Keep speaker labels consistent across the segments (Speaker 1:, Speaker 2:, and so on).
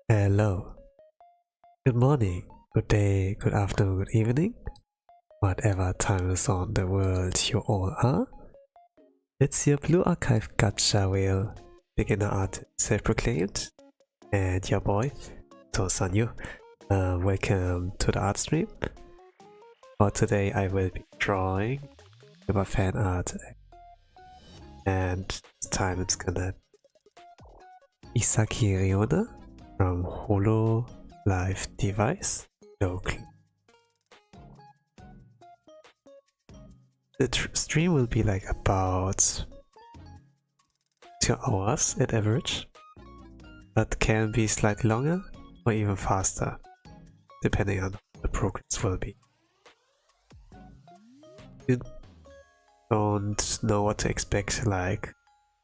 Speaker 1: Hello. Good morning, good day, good afternoon, good evening, whatever time zone the world you all are. It's your Blue Archive Gacha Whale, beginner artist self-proclaimed, and your boy, Tosanyu. Welcome to the art stream. For today I will be drawing with a fan art, and this time it's gonna Isaki Riona from Hololive device, Flowglow. The stream will be like about 2 hours at average, but can be slightly longer or even faster, depending on how the progress will be. You don't know what to expect, like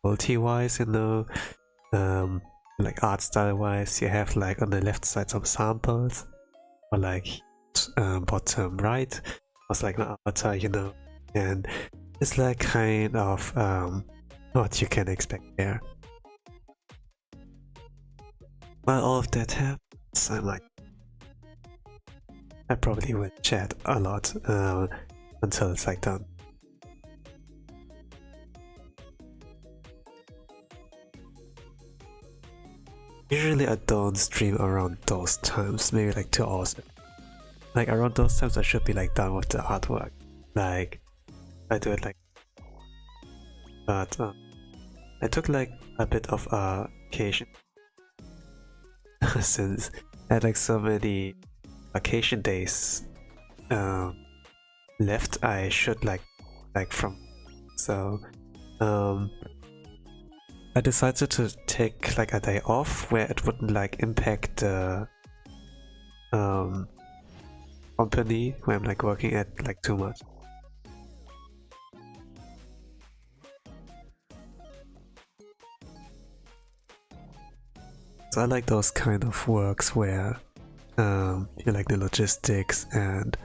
Speaker 1: quality-wise, you know, like art style-wise. You have like on the left side some samples, or like bottom right was like an avatar, you know, and it's like kind of what you can expect there. While all of that happens, I probably will chat a lot until it's like done. Usually I don't stream around those times, maybe like 2 hours. Like around those times I should be like done with the artwork. Like I do it like, but I took like a bit of a vacation since I had like so many vacation days left. I should like from, so I decided to take like a day off where it wouldn't like impact the company where I'm like working at like too much. So I like those kind of works where you like the logistics and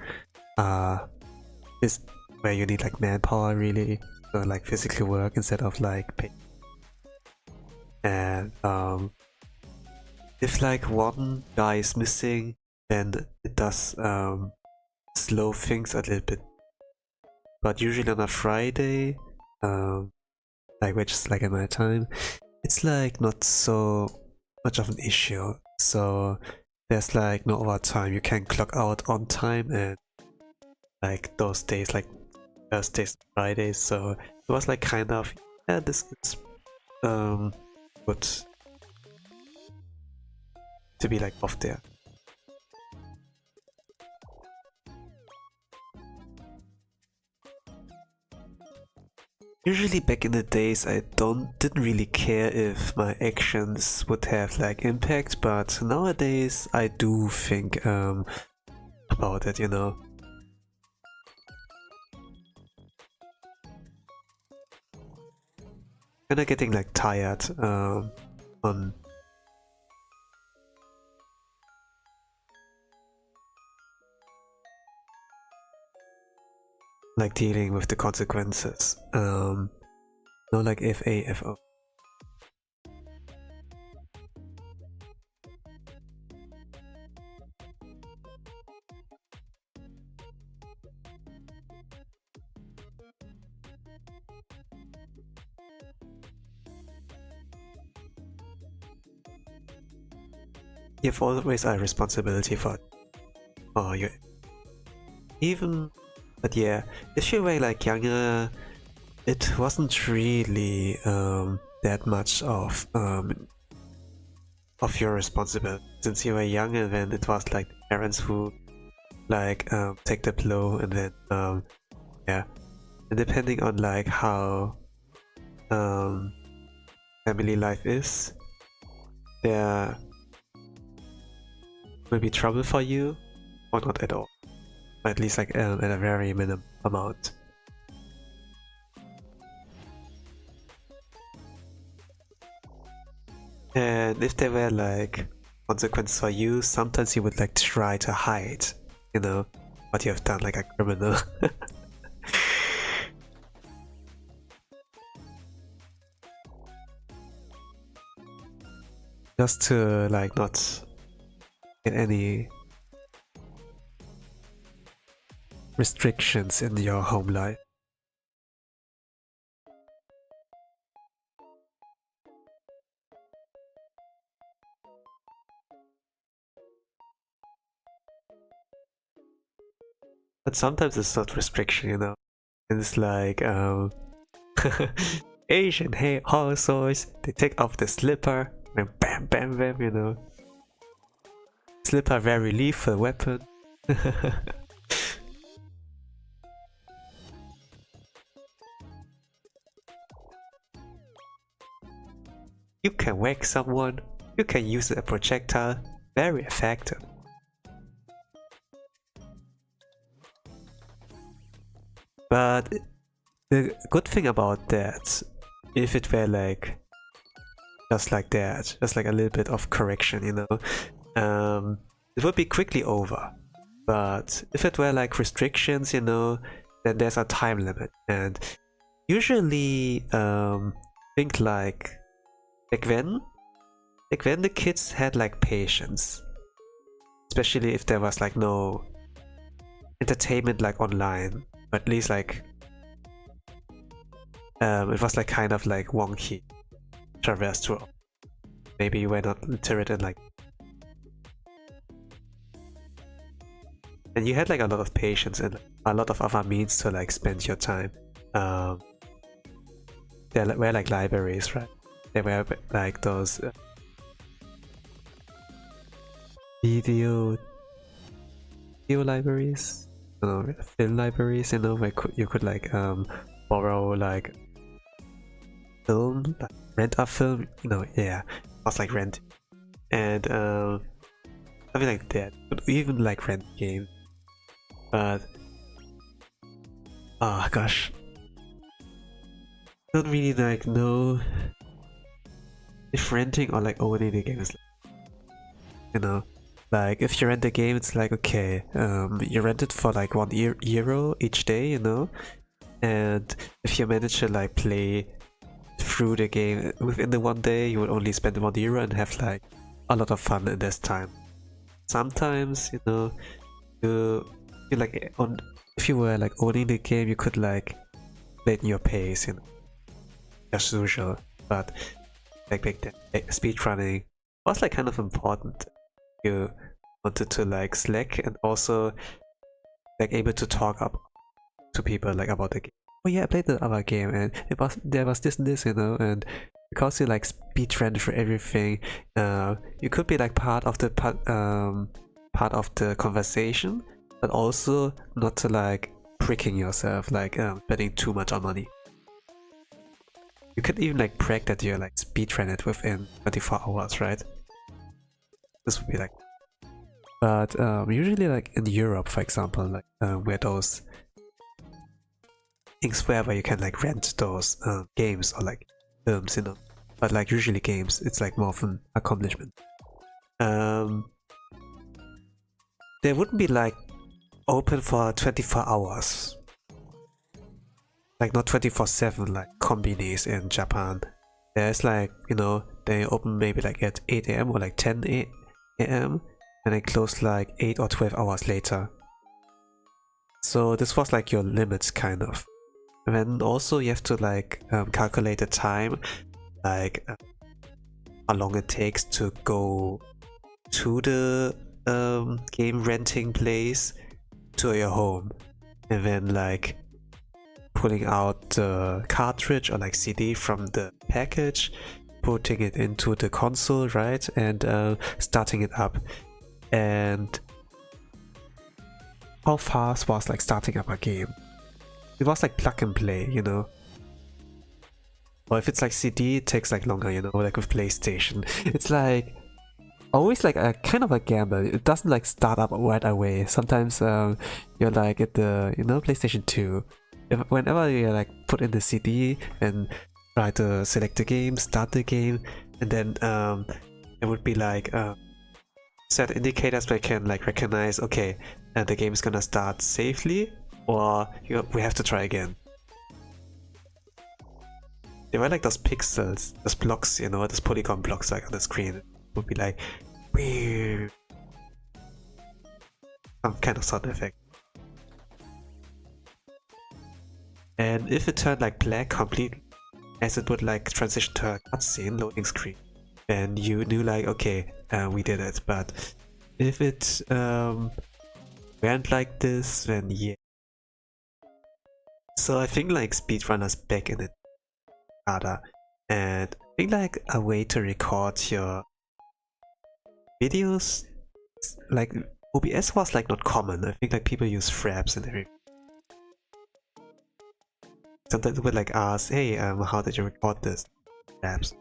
Speaker 1: is where you need like manpower really, so like physically work instead of like pay. And if like one guy is missing, then it does slow things a little bit. But usually on a Friday, like which is like at my time, it's like not so much of an issue. So there's like no overtime. You can clock out on time, and like those days, like Thursdays, Fridays. So it was like kind of, yeah, this is good to be like off there. Usually back in the days I didn't really care if my actions would have like impact, but nowadays I do think about it, you know. Kinda getting like tired on like dealing with the consequences. No, like FAFO. You have always a responsibility for you. Even, but yeah, if you were like younger, it wasn't really that much of your responsibility. Since you were younger, then it was like the parents who like take the blow, and then yeah, and depending on like how family life is, there will be trouble for you, or not at all. At least like at a very minimum amount. And if there were like consequences for you, sometimes you would like try to hide, you know, what you have done, like a criminal. Just to like not get any restrictions in your home life. But sometimes it's not restriction, you know. It's like Asian households, they take off the slipper and bam bam bam, you know. Slipper, very lethal weapon. You can whack someone, you can use a projectile, very effective. But the good thing about that, if it were like just like that, just like a little bit of correction, you know, it would be quickly over. But if it were like restrictions, you know, then there's a time limit. And usually think like back then the kids had like patience, especially if there was like no entertainment like online, but at least like it was like kind of like wonky traverse through. Maybe you were not literate and like, and you had like a lot of patience and a lot of other means to like spend your time. There were like libraries, right? There were like those video libraries, film libraries, you know, where you could like borrow like film, like rent a film, you know, yeah, it was like rent, and something like that. But even like rent games, but oh gosh, don't really like know if renting or like owning the game is, you know, like if you rent the game, it's like okay, you rent it for like €1 each day, you know, and if you manage to like play through the game within the one day, you would only spend €1 and have like a lot of fun in this time. Sometimes, you know, you you like on if you were like owning the game, you could like play it in your pace, you know, as usual. But like back then, like, speedrunning was like kind of important. You wanted to like slack and also like able to talk up to people like about the game. Oh yeah, I played the other game and there was this and this, you know, and because you like speedrun for everything, you could be like part of the conversation, but also not to like pricking yourself, like spending too much on money. You could even like brag that you're like speedrun it within 24 hours, right? This would be like, but usually like in Europe, for example, like where those things where you can like rent those games or like films, you know, but like usually games, it's like more of an accomplishment. They wouldn't be like open for 24 hours, like not 24/7 like konbinis in Japan. There's like, you know, they open maybe like at 8 AM or like 10 AM and they close like 8 or 12 hours later. So this was like your limits kind of. And then also you have to like calculate the time, like how long it takes to go to the game renting place to your home, and then like pulling out the cartridge or like CD from the package, putting it into the console, right, and starting it up. And how fast was like starting up a game? It was like plug and play, you know. Or if it's like CD, it takes like longer, you know, like with PlayStation. It's like always like a kind of a gamble. It doesn't like start up right away. Sometimes you're like at the, you know, PlayStation 2. Whenever you like put in the CD and try to select the game, start the game, and then it would be like set indicators where you can like recognize, okay, the game is gonna start safely, or we have to try again. They were like those pixels, those blocks, you know, those polygon blocks like on the screen. It would be like some kind of sound effect. And if it turned like black completely, as it would like transition to a cutscene loading screen, then you knew like, okay, we did it. But if it went like this, then yeah. So I think like speedrunners back in it harder, and I think like a way to record your videos, like OBS was like not common. I think like people use fraps and everything. Sometimes they would like ask, hey, how did you record this? Fraps.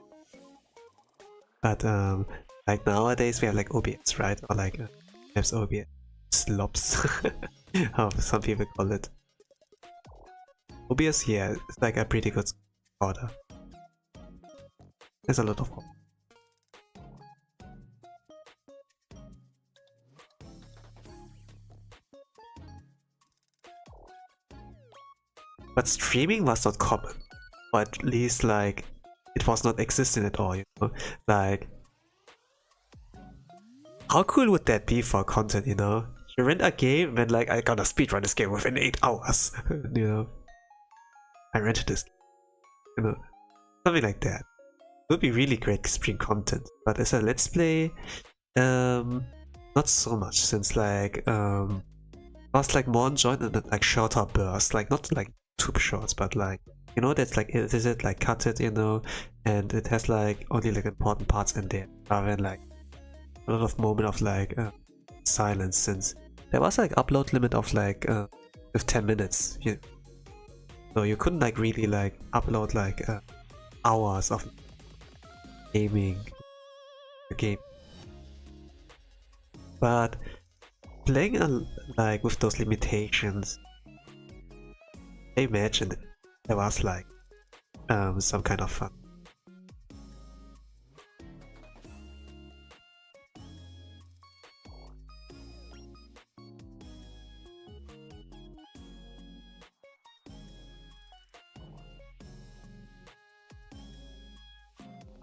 Speaker 1: But like nowadays we have like OBS, right? Or like perhaps OBS slops, how some people call it. OBS, yeah, it's like a pretty good recorder. There's a lot of them. But streaming was not common, or at least like it was not existing at all, you know? Like, how cool would that be for content, you know? You rent a game and like, I gotta speedrun this game within 8 hours, you know? I rented this, you know? Something like that. It would be really great stream content, but as a let's play, not so much, since like, I was like more enjoying the like shorter bursts, like not like tube shorts, but like, you know, that's like, is it like cut it, you know, and it has like only like important parts in there, rather than like a lot of moment of like silence, since there was like upload limit of like with 10 minutes, you know? So you couldn't like really like upload like hours of gaming the game. But playing like with those limitations, I imagine there was like some kind of fun.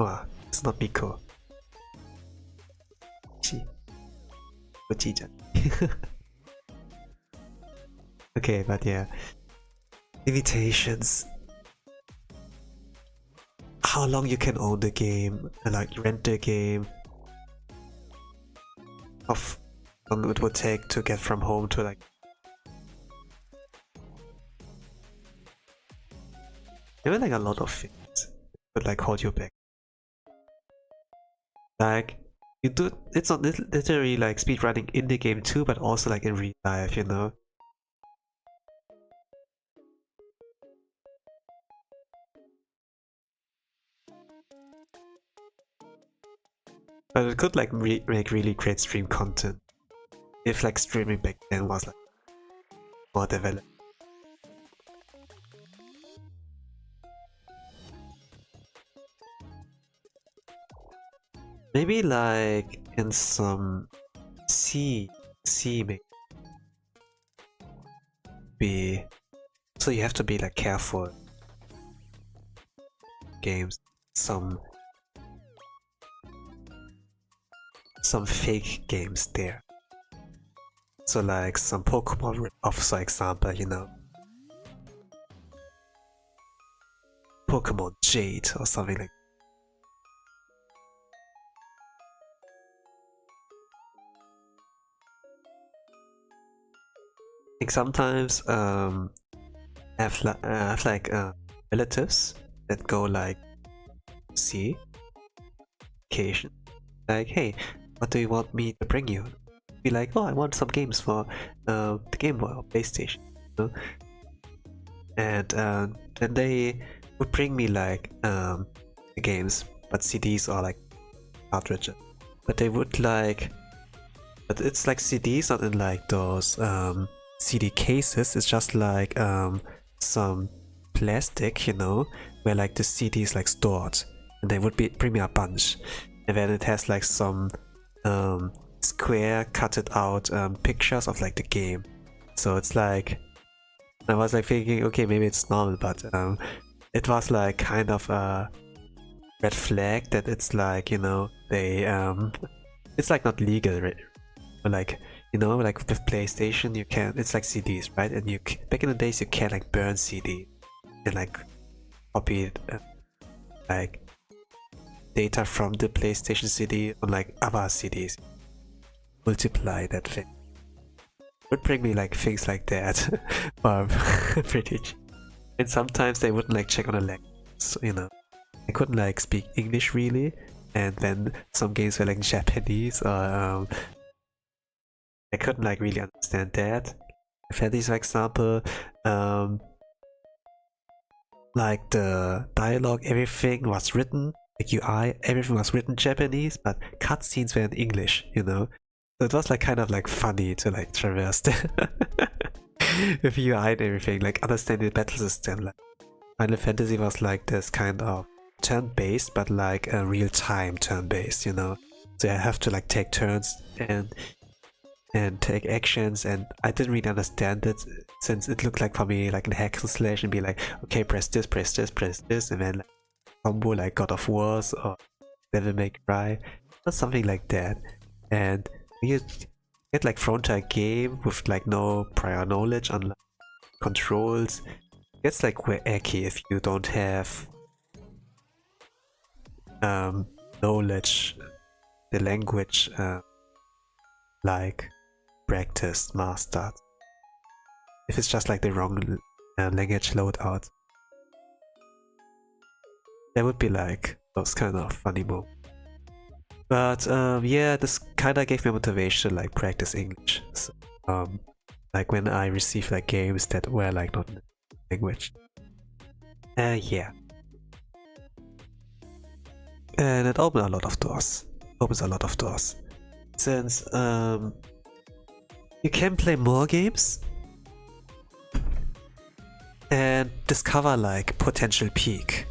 Speaker 1: Oh, it's not Miko. Chi. Chi-chan. Okay, but yeah. Limitations. How long you can own the game, and like rent the game. How long it would take to get from home to like. There were like a lot of things that would like hold you back. Like you do, it's not literally like speedrunning in the game too, but also like in real life, you know. But it could like make really great stream content if like streaming back then was like more developed. Maybe like in some C maybe. So you have to be like careful. Games, some fake games there. So like some Pokemon rip-offs, for example, you know. Pokemon Jade or something like that. Like sometimes I have like relatives that go like see occasion, like, hey, what do you want me to bring you? Be like, oh, I want some games for the Game Boy or PlayStation, you know? And then they would bring me like the games, but CDs or like cartridges. But they would like, but it's like CDs, not in like those CD cases. It's just like some plastic, you know, where like the CD is like stored, and they would bring me a bunch, and then it has like some square cutted out pictures of like the game. So it's like, I was like thinking, okay, maybe it's normal, but it was like kind of a red flag that it's like, you know, they it's like not legal, right? But like, you know, like with PlayStation you can, it's like CDs, right? And you back in the days you can like burn CD and like copy it, like data from the PlayStation CD on like other CDs, multiply that thing. Would bring me like things like that. Pretty cheap. And sometimes they wouldn't like check on the language, so, you know, I couldn't like speak English really, and then some games were like Japanese, or I couldn't like really understand that. Fantasy, for example, like the dialogue, everything was written, like UI, everything was written Japanese, but cutscenes were in English, you know. So it was like kind of like funny to like traverse with UI and everything, like understanding the battle system. Like Final Fantasy was like this kind of turn-based, but like a real-time turn-based, you know. So I have to like take turns and take actions, and I didn't really understand it since it looked like for me like a hack and slash and be like, okay, press this, press this, press this, and then like combo like God of Wars or Devil May Cry or something like that. And you get like thrown to a game with like no prior knowledge on like, controls. It gets like wacky if you don't have knowledge, the language like practiced, mastered. If it's just like the wrong language loadout, that would be like those kind of funny moments. But yeah, this kinda gave me motivation to like practice English. So, like when I received like games that were like not in language. Yeah. And it opened a lot of doors. Opens a lot of doors. Since you can play more games and discover like potential peak.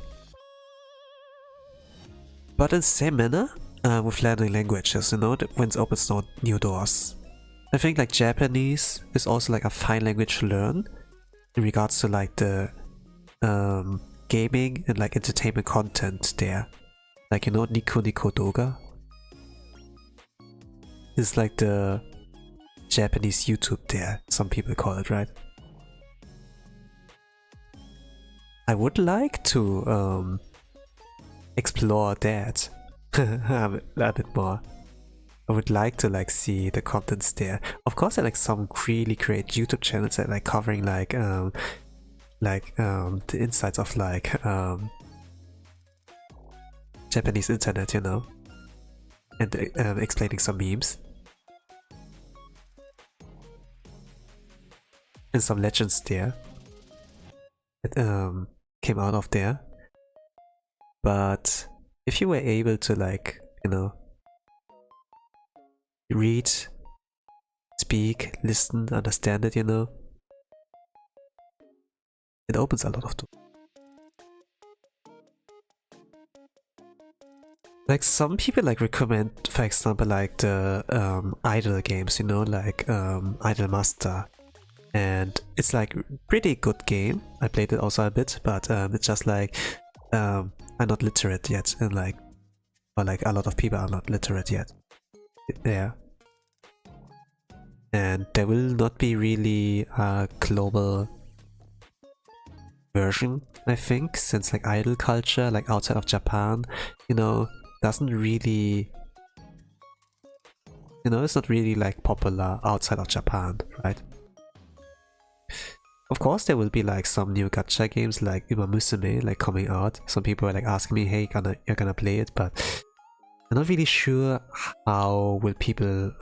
Speaker 1: But in the same manner, with learning languages, you know, when it opens new doors. I think like Japanese is also like a fine language to learn in regards to like the gaming and like entertainment content there. Like, you know, Nico Nico Doga is like the Japanese YouTube there, some people call it, right? I would like to explore that a bit more. I would like to like see the contents there. Of course, there are like some really great YouTube channels that like covering like the insights of like Japanese internet, you know, and explaining some memes and some legends there that came out of there. But if you were able to like, you know, read, speak, listen, understand it, you know, it opens a lot of doors. Like some people like recommend, for example, like the idle games, you know, like Idle Master, and it's like pretty good game. I played it also a bit, but it's just like I'm not literate yet, and like, or like a lot of people are not literate yet there, and there will not be really a global version, I think, since like idol culture, like outside of Japan, you know, doesn't really, you know, it's not really like popular outside of Japan, right? Of course, there will be like some new gacha games like Uma Musume like coming out. Some people are like asking me, "Hey, you're gonna play it?" But I'm not really sure how will people,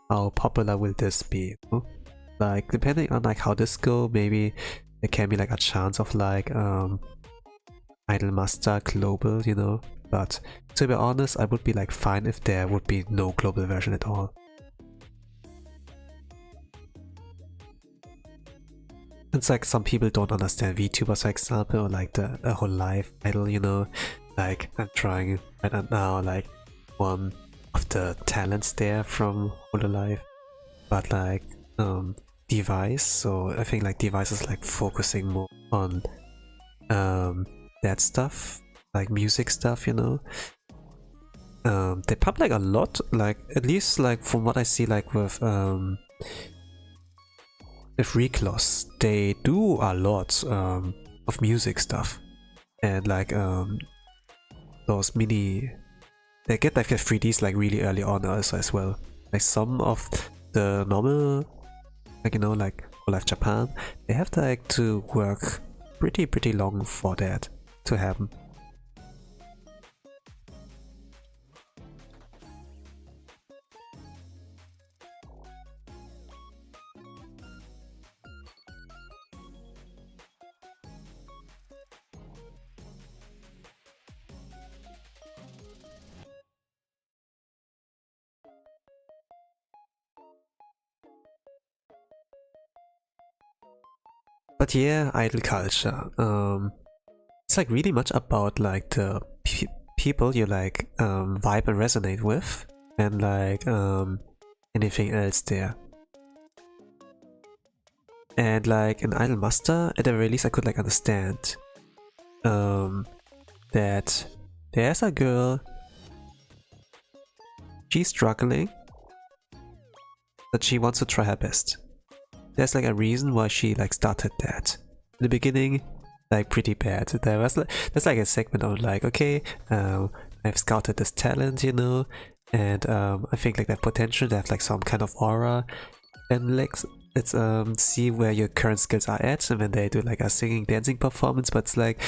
Speaker 1: how popular will this be? You know? Like depending on like how this go, maybe there can be like a chance of like Idol Master global, you know. But to be honest, I would be like fine if there would be no global version at all. It's like some people don't understand VTubers, for example, or like the Hololive idol, you know. Like I'm trying right now, like one of the talents there from Hololive, but like Device. So I think like Device is like focusing more on that stuff, like music stuff, you know. They pump like a lot, like at least like from what I see, like with Recloss, they do a lot of music stuff, and like those mini, they get like the 3Ds like really early on also as well. Like some of the normal, like, you know, like Hololive Japan, they have to like to work pretty long for that to happen. But yeah, idol culture. It's like really much about like the people you like vibe and resonate with, and like anything else there. And like an Idol Master, at the very least I could like understand that there's a girl, she's struggling, but she wants to try her best. There's like a reason why she like started that. In the beginning, like pretty bad. There's like a segment of like, okay, I've scouted this talent, you know, and I think like that potential, they have like some kind of aura, and like let's see where your current skills are at, and then they do like a singing, dancing performance, but it's like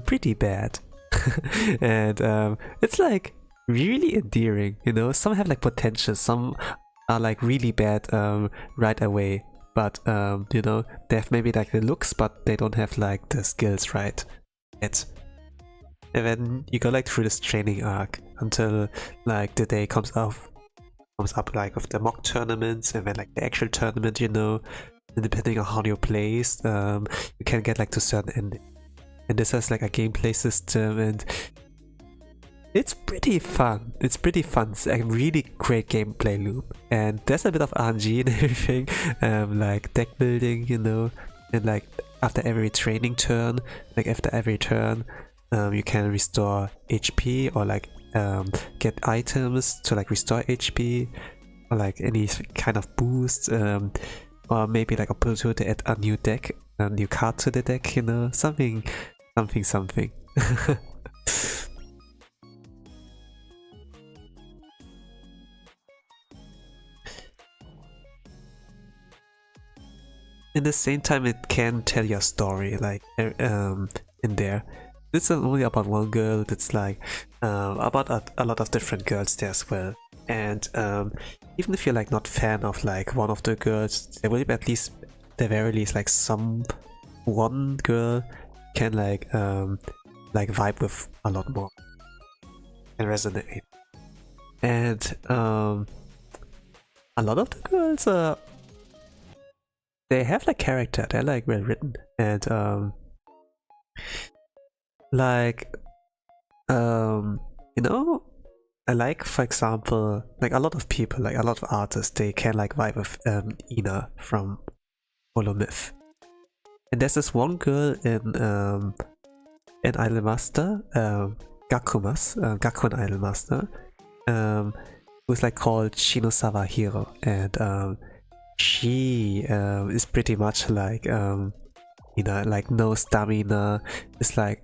Speaker 1: pretty bad. And it's like really endearing, you know. Some have like potential, some are like really bad right away. But you know, they have maybe like the looks, but they don't have like the skills right yet. And then you go like through this training arc until like the day comes up like with the mock tournaments, and then like the actual tournament, you know. And depending on how you place, you can get like to certain ending. And this has like a gameplay system, and it's pretty fun. It's pretty fun. It's a really great gameplay loop, and there's a bit of RNG and everything, like deck building, you know. And like after every training turn, like after every turn, you can restore HP, or like get items to like restore HP, or like any kind of boost, or maybe like opportunity to add a new deck a new card to the deck, you know, something. In the same time, it can tell your story, like in there. It's not only about one girl, it's like about a lot of different girls there as well. And even if you're like not fan of like one of the girls, there will be at least, the very least, like one girl can like vibe with a lot more and resonate. And a lot of the girls they have like character, they're like well written, and you know, I like, for example, like a lot of people, like a lot of artists, they can like vibe with Ina from Hololive. And there's this one girl in Idolmaster, Gakuen Idolmaster, who's like called Shinosawa Hiro, and she is pretty much like you know, like no stamina. It's like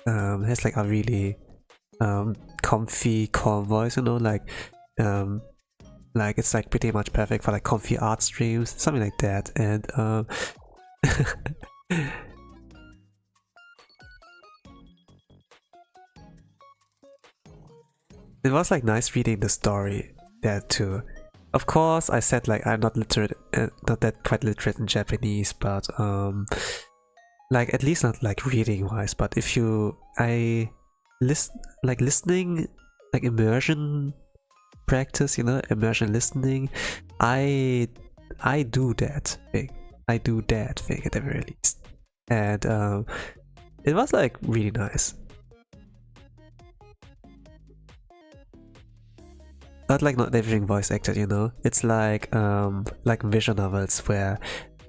Speaker 1: has like a really comfy, calm voice, you know, like it's like pretty much perfect for like comfy art streams, something like that. And it was like nice reading the story there too. Of course, I said like I'm not literate, not that quite literate in Japanese, but like at least not like reading wise. But if you, listening, like immersion practice, you know, immersion listening, I do that thing. I do that thing at the very least, and it was like really nice. But like not everything voice acted, you know. It's like visual novels where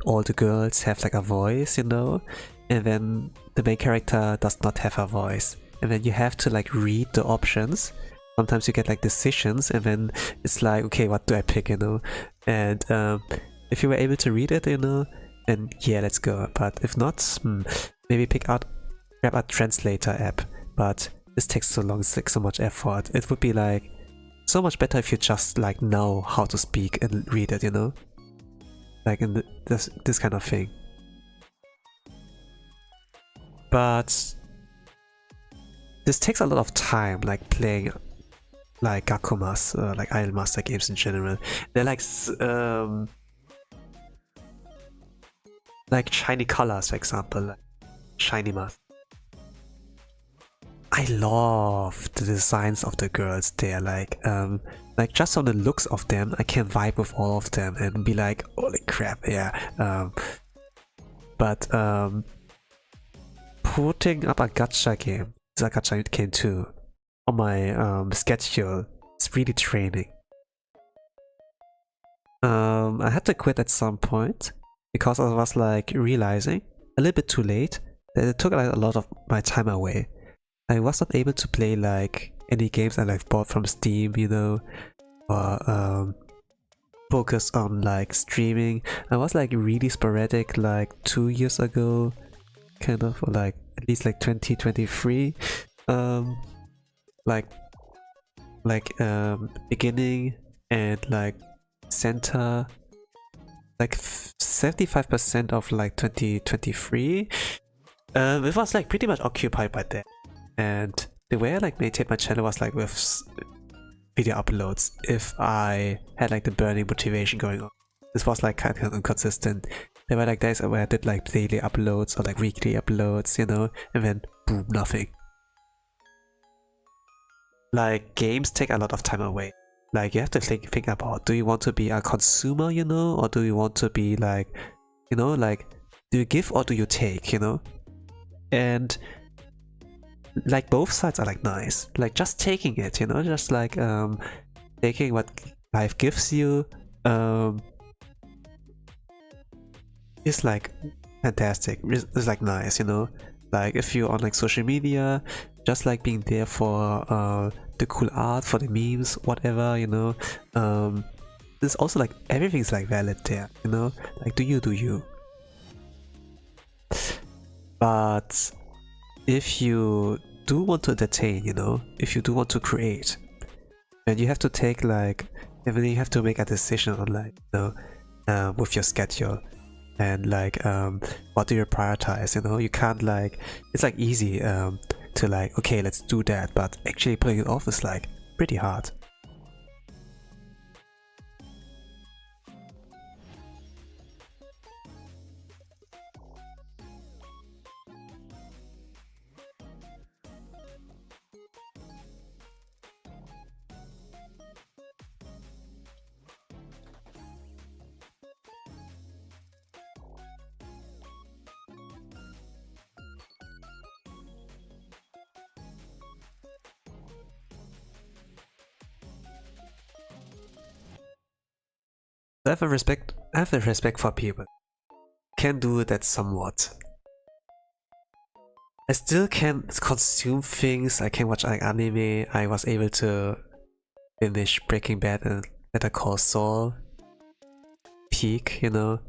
Speaker 1: all the girls have like a voice, you know, and then the main character does not have a voice, and then you have to like read the options. Sometimes you get like decisions, and then it's like, okay, what do I pick, you know? And if you were able to read it, you know, then yeah, let's go. But if not, maybe grab a translator app. But this takes so long, it's like so much effort. It would be like so much better if you just like know how to speak and read it, you know, like in this kind of thing. But this takes a lot of time, like playing like Gakumas, like Idolmaster games in general. They're like shiny colors, for example, like shiny mask. I love the designs of the girls there, like just on the looks of them, I can vibe with all of them and be like, holy crap, yeah. But putting up a gacha game, it's a gacha game too, on my schedule, it's really draining. I had to quit at some point because I was like realizing a little bit too late that it took like a lot of my time away. I was not able to play like any games I like bought from Steam, you know, or focus on like streaming. I was like really sporadic like 2 years ago, kind of, or like at least like 2023. Beginning and like center, like 75% of like 2023. It was like pretty much occupied by that. And the way I like maintained my channel was like with video uploads. If I had like the burning motivation going on, this was like kind of inconsistent. There were like days where I did like daily uploads or like weekly uploads, you know, and then boom, nothing. Like games take a lot of time away. Like you have to think about, do you want to be a consumer, you know, or do you want to be like, you know, like do you give or do you take, you know? And like both sides are like nice, like just taking it, you know, just like taking what life gives you is like fantastic. It's like nice, you know, like if you're on like social media, just like being there for the cool art, for the memes, whatever, you know. There's also like everything's like valid there, you know, like do you. But if you do want to entertain, you know, if you do want to create, then you have to take like, and then you have to make a decision on like, you know, with your schedule and like, what do you prioritize? You know, you can't like, it's like easy to like, okay, let's do that, but actually putting it off is like pretty hard. I have the respect for people. Can do that somewhat. I still can consume things. I can watch like anime. I was able to finish Breaking Bad and Better Call Saul. Peak, you know.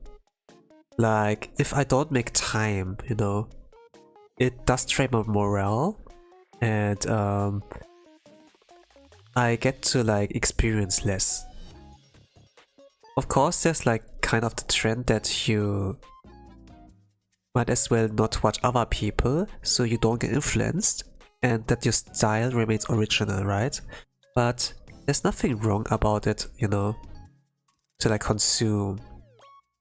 Speaker 1: Like if I don't make time, you know, it does drain my morale, and I get to like experience less. Of course, there's like kind of the trend that you might as well not watch other people so you don't get influenced and that your style remains original, right? But there's nothing wrong about it, you know, to like consume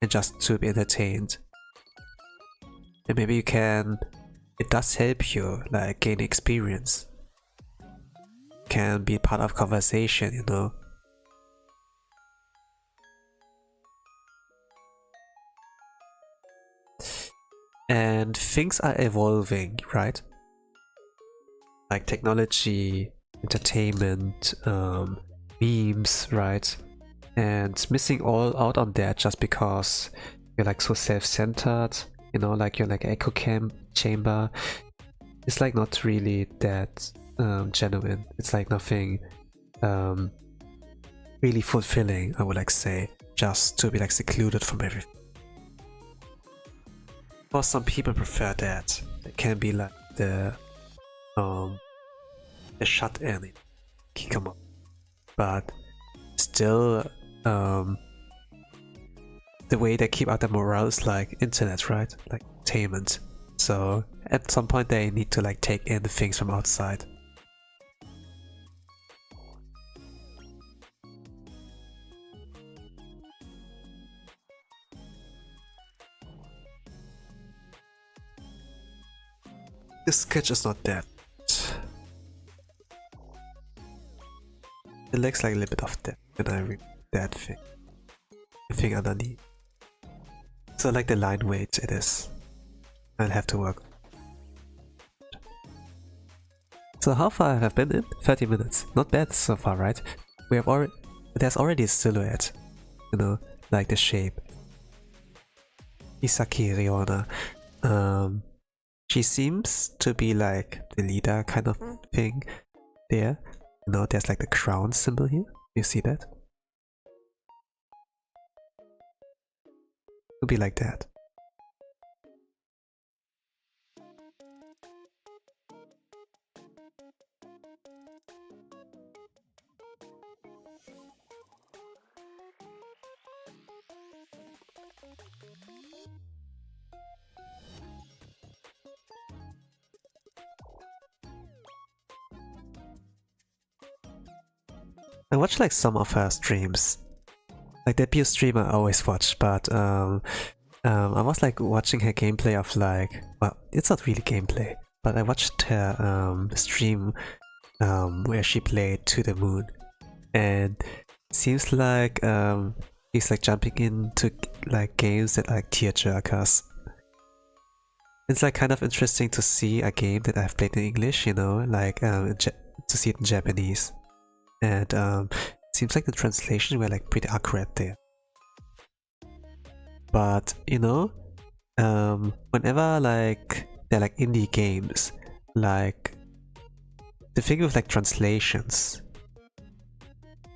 Speaker 1: and just to be entertained. And maybe you can, it does help you like gain experience. Can be part of conversation, you know. And things are evolving, right? Like technology, entertainment, memes, right? And missing all out on that just because you're like so self-centered, you know, like you're like echo chamber. It's like not really that genuine. It's like nothing really fulfilling, I would like say, just to be like secluded from everything. Or some people prefer that. It can be like the shut-in, come on. But still, the way they keep out the morale is like internet, right? Like entertainment. So at some point they need to like take in the things from outside. This sketch is not that. It looks like a little bit of that when I read that thing. The thing underneath. So like the line weight it is. I'll have to work. So how far have I been in? 30 minutes. Not bad so far, right? We have already, there's already a silhouette. You know, like the shape. Isaki Riona. She seems to be like the leader kind of thing there. You know, there's like the crown symbol here. You see that? It'll be like that. I watch like some of her streams. Like the debut stream I always watch, but I was like watching her gameplay of like, well, it's not really gameplay, but I watched her stream where she played To the Moon, and it seems like she's like jumping into like games that are like tearjerkers. It's like kind of interesting to see a game that I've played in English, you know, like to see it in Japanese. And it seems like the translation were like pretty accurate there. But you know, whenever like they're like indie games, like the thing with like translations,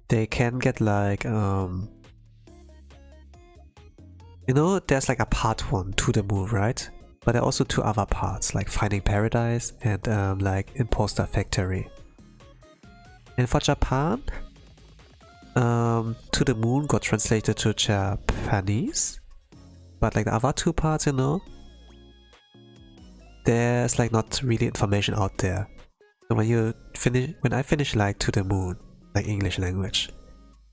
Speaker 1: they can get like you know, there's like a part 1 To the Moon, right? but there are also two other parts, like Finding Paradise and like Imposter Factory. And for Japan, To the Moon got translated to Japanese, but like the other two parts, you know, there's like not really information out there. So when I finish like To the Moon, like English language,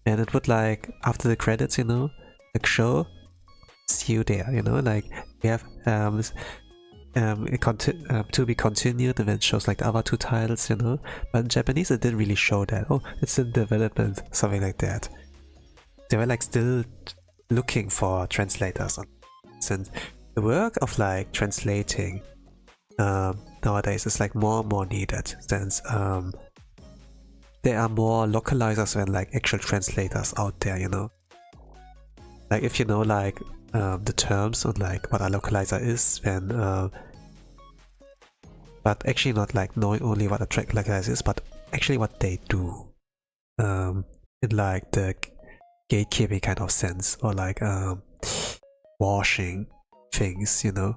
Speaker 1: and it would like after the credits, you know, like show see you there, you know, like we have to be continued, and then it shows like the other two titles, you know. But in Japanese it didn't really show that. Oh, it's in development, something like that. They were like still looking for translators, since the work of like translating nowadays is like more and more needed, since there are more localizers than like actual translators out there, you know. Like if you know like the terms on like what a localizer is, then but actually not like knowing only what a localizer is, but actually what they do in like the gatekeeping kind of sense, or like washing things, you know.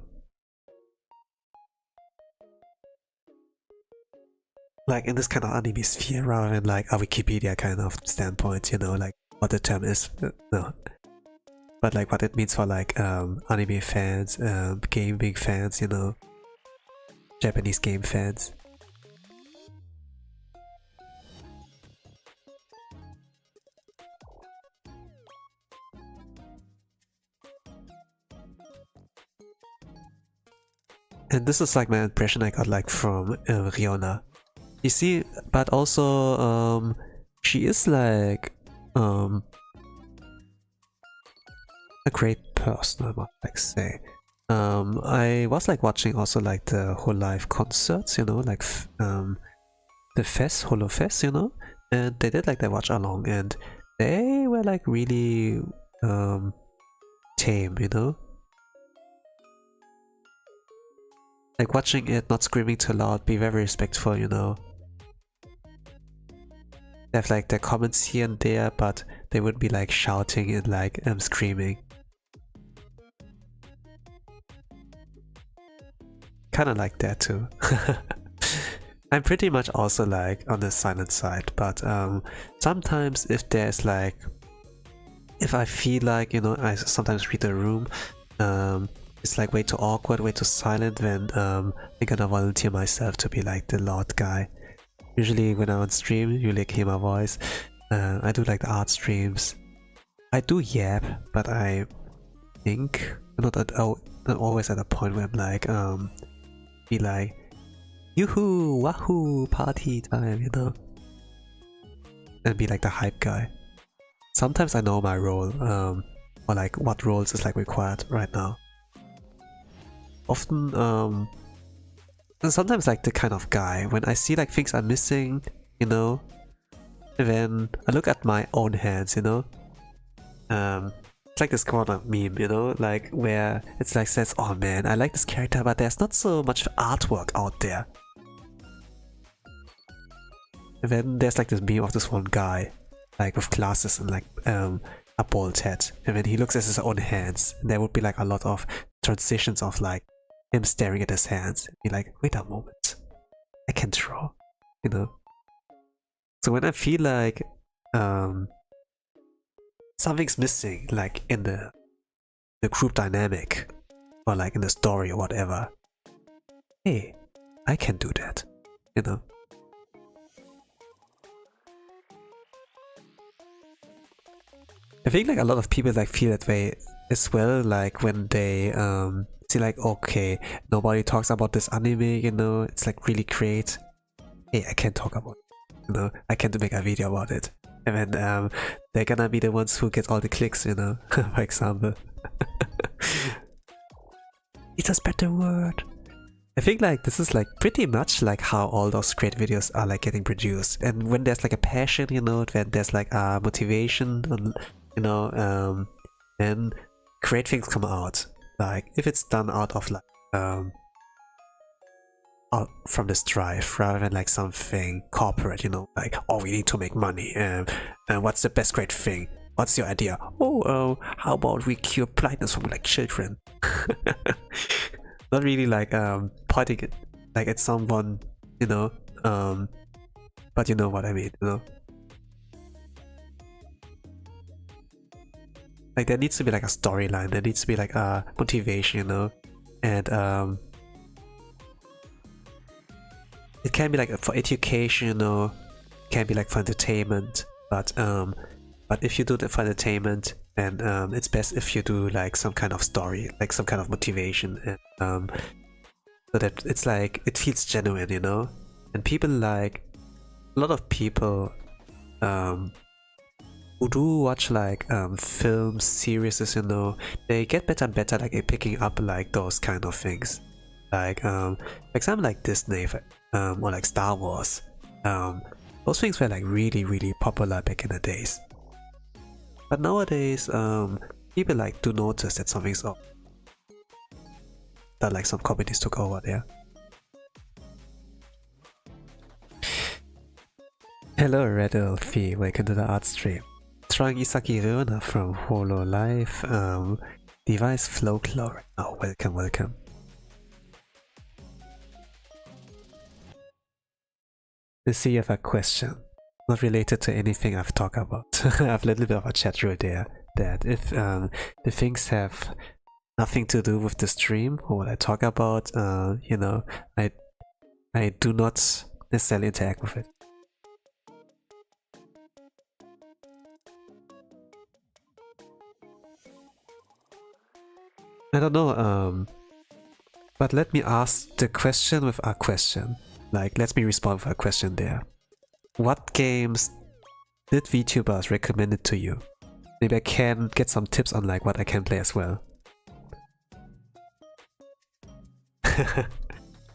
Speaker 1: Like in this kind of anime sphere, rather than like a Wikipedia kind of standpoint, you know, like what the term is, no. But like what it means for like anime fans, gaming fans, you know, Japanese game fans. And this is like my impression I got like from Riona. You see, but also she is like a great person, I must like say. I was like watching also like the Hololive concerts, you know, like the Holofest, you know, and they did like the watch along, and they were like really tame, you know. Like watching it, not screaming too loud, be very respectful, you know. They have like their comments here and there, but they wouldn't be like shouting and like screaming. Kinda like that too. I'm pretty much also like on the silent side, but sometimes if there's like, if I feel like, you know, I sometimes read the room, it's like way too awkward, way too silent, then I'm gonna volunteer myself to be like the loud guy. Usually when I'm on stream, you like hear my voice. I do like the art streams. I do yap, but I think not always at a point where I'm like be like yoo-hoo, wahoo, party time, you know, and be like the hype guy. Sometimes I know my role, or like what roles is like required right now. Often, and sometimes like the kind of guy, when I see like things are missing, you know, and then I look at my own hands, you know. It's like this kind of meme, you know, like where it's like says, oh man, I like this character, but there's not so much artwork out there. And then there's like this meme of this one guy, like with glasses and like a bald head, and then he looks at his own hands, and there would be like a lot of transitions of like him staring at his hands, be like, wait a moment, I can draw, you know. So when I feel like something's missing, like in the group dynamic, or like in the story or whatever, hey, I can do that, you know. I think like a lot of people like feel that way as well, like when they see like, okay, nobody talks about this anime, you know, it's like really great. Hey, I can talk about it, you know, I can make a video about it. And then they're gonna be the ones who get all the clicks, you know, for example. It's a better word. I think like this is like pretty much like how all those great videos are like getting produced. And when there's like a passion, you know, when there's like a motivation, and, you know, then great things come out. Like if it's done out of like out from this drive rather than like something corporate, you know, like, oh, we need to make money, and what's the best great thing? What's your idea? Oh, how about we cure blindness from like children? Not really like pointing it like at someone, you know, but you know what I mean, you know. Like there needs to be like a storyline, there needs to be like a motivation, you know, and it can be like for education, you know, it can be like for entertainment, but if you do it for entertainment, then it's best if you do like some kind of story, like some kind of motivation, and so that it's like it feels genuine, you know. And people like a lot of people who do watch like films, series, you know, they get better and better like at picking up like those kind of things. Like for example like Disney or like Star Wars. Those things were like really popular back in the days. But nowadays people like do notice that something's off. That like some companies took over there. Hello Red Elfie, welcome to the art stream. Trying Isaki Riona from Hololive, device Flowglow right now. Welcome. Let's see if I have a question. Not related to anything I've talked about. I have a little bit of a chat rule there that if the things have nothing to do with the stream or what I talk about, you know, I do not necessarily interact with it. I don't know, but let me ask the question with a question. Like, let me respond with a question there. What games did VTubers recommend it to you? Maybe I can get some tips on like what I can play as well.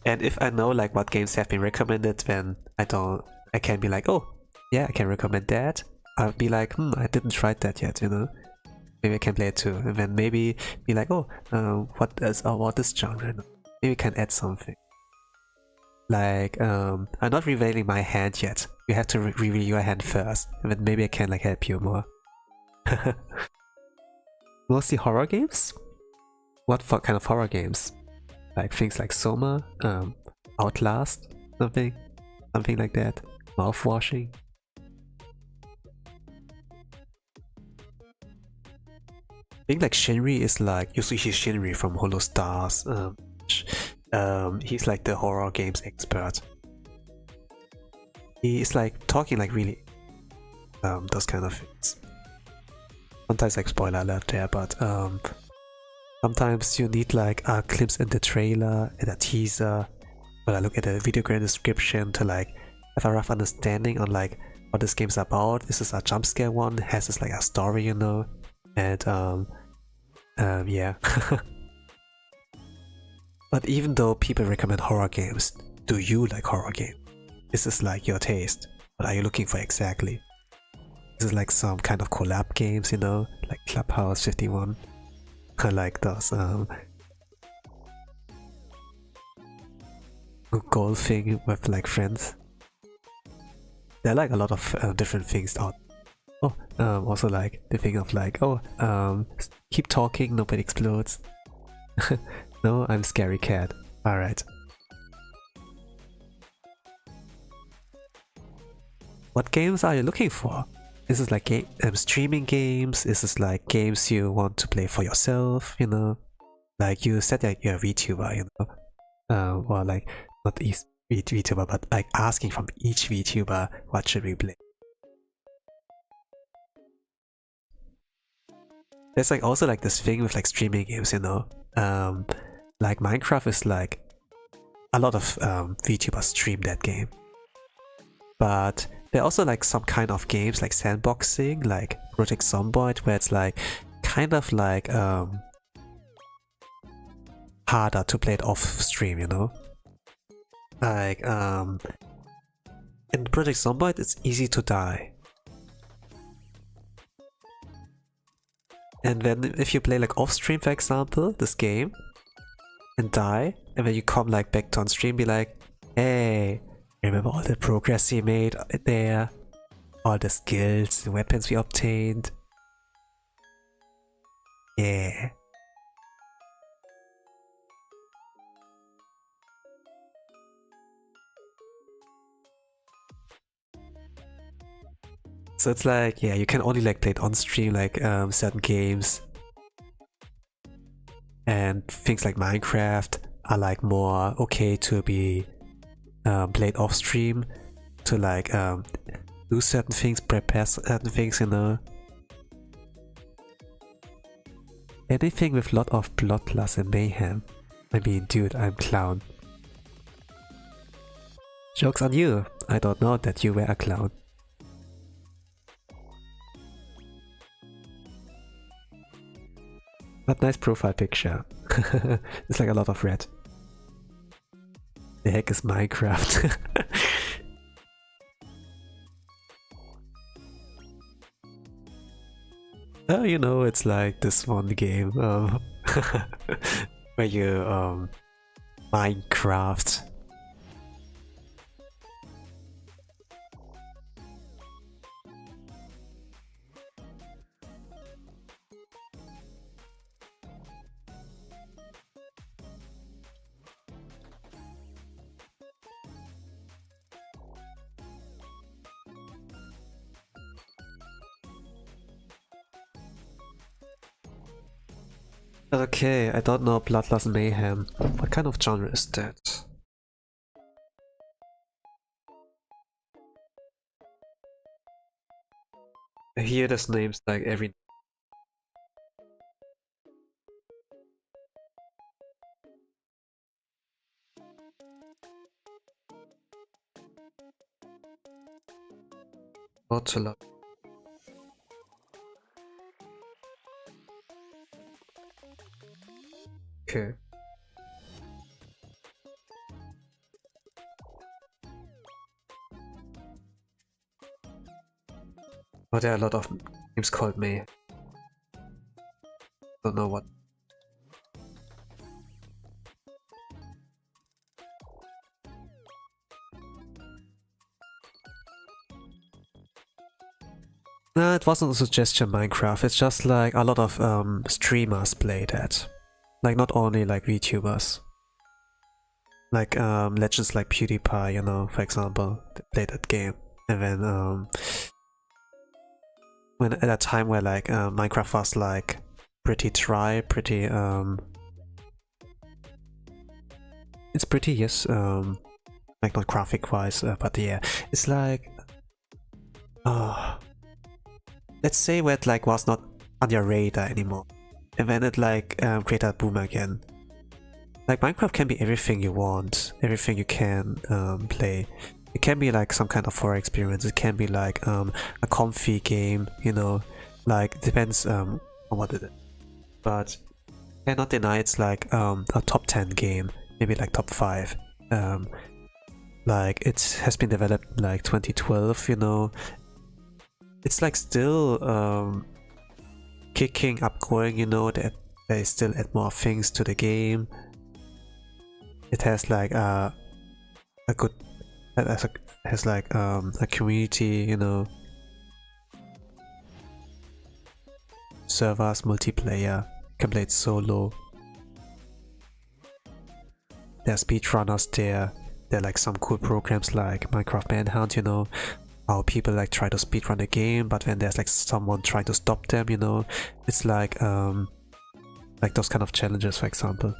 Speaker 1: And if I know like what games have been recommended, then I can be like, oh, yeah, I can recommend that. I'll be like, I didn't try that yet, you know? Maybe I can play it too, and then maybe be like, oh, what is about this genre? Maybe we can add something. Like, I'm not revealing my hand yet. You have to reveal your hand first, and then maybe I can like help you more. Mostly horror games? What kind of horror games? Like things like Soma, Outlast, something like that. Mouthwashing. I think like Shinri is like Yasushi Shinri from Holo Stars. He's like the horror games expert. He is like talking like really those kind of things. Sometimes like spoiler alert there, but sometimes you need like a glimpse in the trailer and a teaser, or I look at the video game description to like have a rough understanding on like what this game's about. Is this a jump scare one? Has this like a story, you know? And yeah. But even though people recommend horror games, do you like horror games? Is this like your taste? What are you looking for exactly? Is it like some kind of collab games, you know, like Clubhouse 51? I like those golfing with like friends. There are like a lot of different things out. Oh, also like the thing of like, oh, keep talking, nobody explodes. No, I'm scary cat. Alright. What games are you looking for? Is this like streaming games? Is this like games you want to play for yourself, you know? Like you said that you're a VTuber, you know? Or like, not each VTuber, but like asking from each VTuber, what should we play? There's like also like this thing with like streaming games, you know? Like Minecraft is like a lot of VTubers stream that game. But there are also like some kind of games like sandboxing, like Project Zomboid, where it's like kind of like harder to play it off stream, you know? Like in Project Zomboid it's easy to die. And then if you play like off stream, for example, this game, and die, and then you come like back to on stream, be like, hey, remember all the progress we made there? All the skills, the weapons we obtained? Yeah. So it's like, yeah, you can only like play it on stream, like certain games. And things like Minecraft are like more okay to be played off stream, to like do certain things, prepare certain things, you know. Anything with lot of bloodlust and mayhem. I mean, dude, I'm clown. Joke's on you. I don't know that you were a clown. But nice profile picture. It's like a lot of red. The heck is Minecraft? Oh, you know, it's like this one game where you Minecraft. Okay, I don't know Bloodlust Mayhem. What kind of genre is that? I hear these names like every... Not to love. Okay. Oh, there are a lot of names called me. Don't know what. No, it wasn't a suggestion Minecraft, it's just like a lot of streamers play that. Like not only like VTubers. Like legends like PewDiePie, you know, for example, they play that game. And then when at a time where like Minecraft was like pretty dry, pretty it's pretty, yes, like not graphic wise, but yeah, it's like let's say where it like was not on your radar anymore, and then it like created a boom again. Like Minecraft can be everything you want, everything you can play. It can be like some kind of horror experience, it can be like a comfy game, you know, like depends on what it is. But cannot deny it's like a top 10 game, maybe like top 5. Like it has been developed like 2012, you know. It's like still kicking up, going, you know, that they still add more things to the game. It has like a good, has like a community, you know, servers, multiplayer, you can play it solo. There are speedrunners there. There are like some cool programs like Minecraft Manhunt, you know, how people like try to speedrun the game, but when there's like someone trying to stop them, you know, it's like those kind of challenges, for example.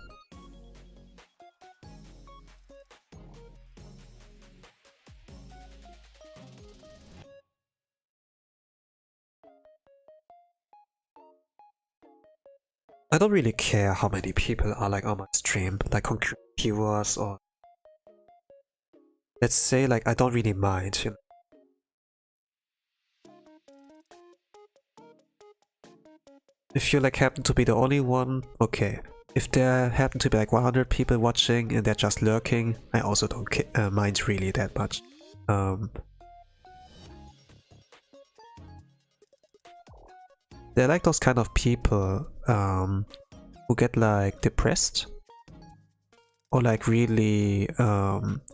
Speaker 1: I don't really care how many people are like on my stream, like concurrent viewers, or let's say like I don't really mind, you know. If you like happen to be the only one, okay. If there happen to be like 100 people watching and they're just lurking, I also don't mind really that much. They're like those kind of people who get like depressed or like really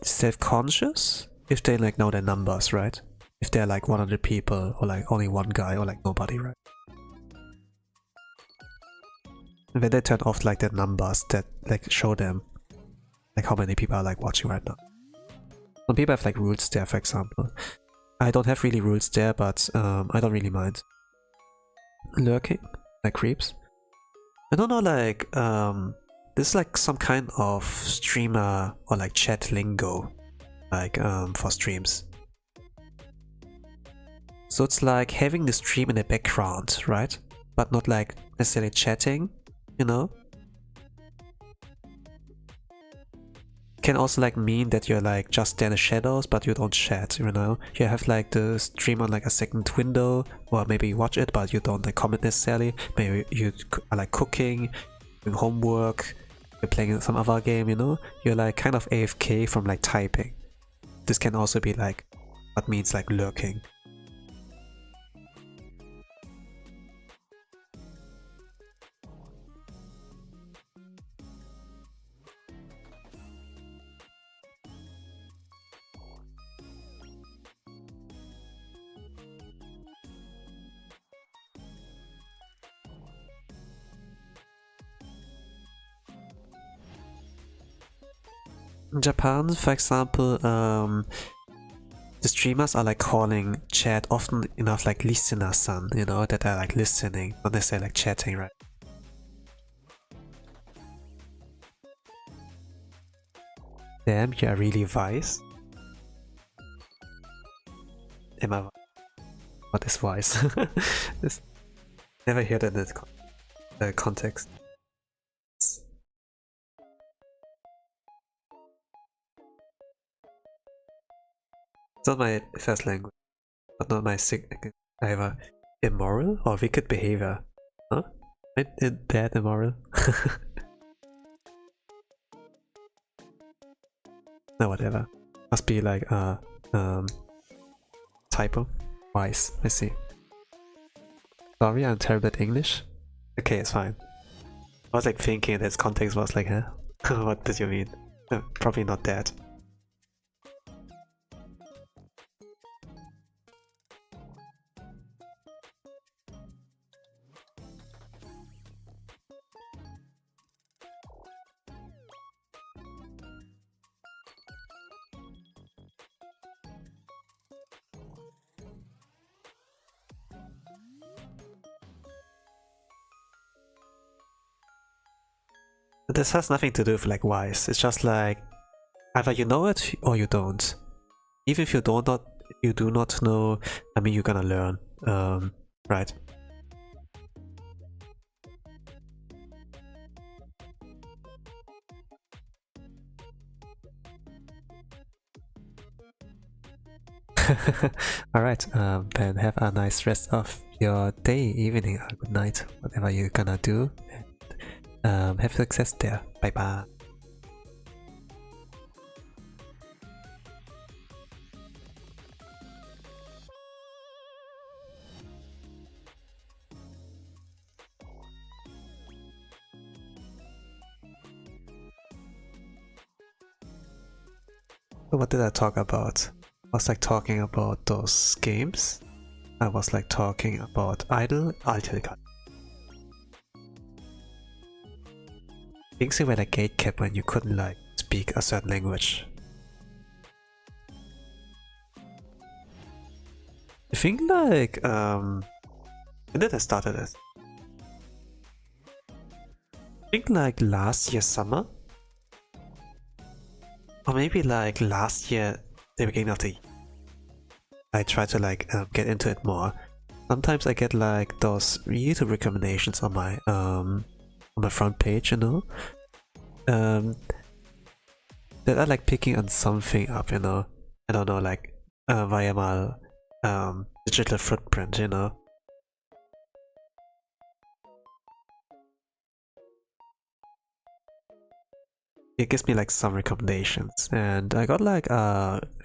Speaker 1: self-conscious if they like know their numbers, right? If they're like 100 people or like only one guy or like nobody, right? And then they turn off like their numbers that like show them like how many people are like watching right now. Some people have like rules there, for example. I don't have really rules there, but I don't really mind. Lurking, like creeps. I don't know, like, this is like some kind of streamer or like chat lingo, like, for streams. So it's like having the stream in the background, right? But not like necessarily chatting, you know? Can also like mean that you're like just there in the shadows, but you don't chat, you know? You have like the stream on like a second window, or maybe you watch it, but you don't like comment necessarily. Maybe you are like cooking, doing homework, you're playing some other game, you know? You're like kind of AFK from like typing. This can also be like what means like lurking. In Japan, for example, the streamers are like calling chat often enough like listener-san, you know, that are like listening, not necessarily like chatting, right? Damn, you are really wise. Am I? What is wise? This, never heard in that context. It's not my first language, but not my either. Immoral or wicked behavior? Huh? Bad immoral? No, whatever. Must be like typo. Wise, I see. Sorry, I'm terrible at English. Okay, it's fine. I was like thinking that its context was like, huh? What did you mean? Probably not that. This has nothing to do with like wise. It's just like either you know it or you don't. Even if you do not know, I mean you're gonna learn. Right. Alright, then have a nice rest of your day, evening, or good night, whatever you're gonna do. Have success there. Bye bye. So what did I talk about? I was like talking about those games. I was like talking about idle. Things were like gatekept when you couldn't like speak a certain language. I think like when did I started this? I think like last year summer, or maybe like last year the beginning of the year. I try to like get into it more. Sometimes I get like those YouTube recommendations on my front page, you know, that are like picking on something up, you know. I don't know, like via my digital footprint, you know. It gives me like some recommendations, and I got like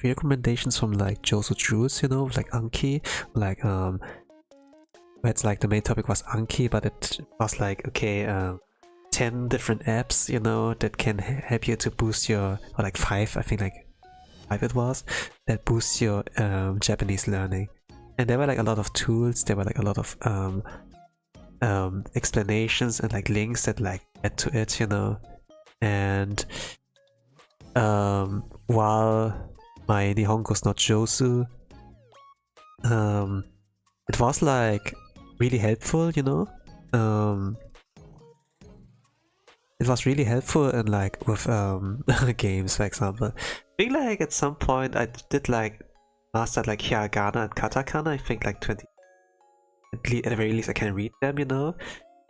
Speaker 1: recommendations from like Josu Juice, you know, like Anki, like it's like the main topic was Anki, but it was like okay, 10 different apps, you know, that can help you to boost your, or like 5, I think like 5 it was, that boosts your Japanese learning. And there were like a lot of tools, there were like a lot of explanations and like links that like add to it, you know. And while my Nihongo is not Josu, it was like really helpful, you know. It was really helpful in like with games, for example. I think like at some point I did like mastered like hiragana and katakana. I think like 20. At the very least I can read them, you know.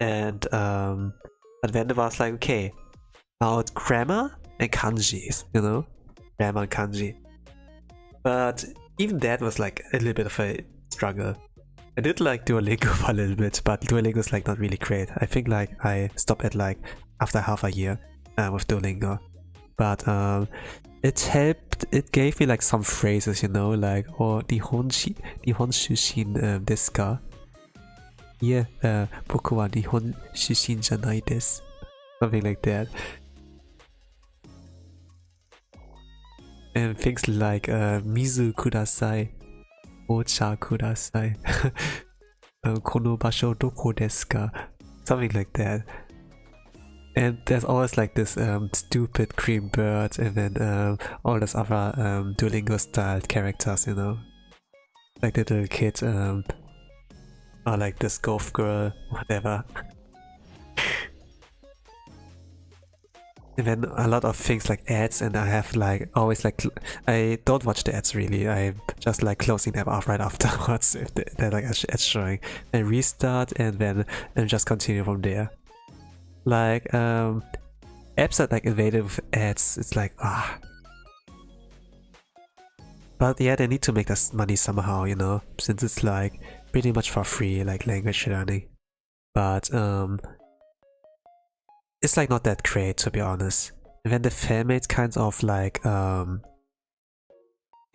Speaker 1: And but then it was like, okay, now it's grammar and kanjis, you know, grammar and kanji. But even that was like a little bit of a struggle. I did like Duolingo for a little bit, but Duolingo is like not really great. I think like I stopped at like after half a year with Duolingo. But it helped, it gave me like some phrases, you know, like, oh, Nihon shushin desu ka? Yeah, boku wa Nihon shushin janai desu. Something like that. And things like mizu kudasai, ocha kudasai, kono basho doko desu ka? Something like that. And there's always like this stupid green bird, and then all those other Duolingo styled characters, you know, like the little kid, or like this golf girl, whatever. And then a lot of things like ads, and I have like always like I don't watch the ads really. I'm just like closing them off right afterwards if they're like ads showing, and restart, and then just continue from there. Like apps that like invaded with ads, it's like but yeah, they need to make this money somehow, you know, since it's like pretty much for free, like language learning. But it's like not that great, to be honest. And then the fan-made kinds of like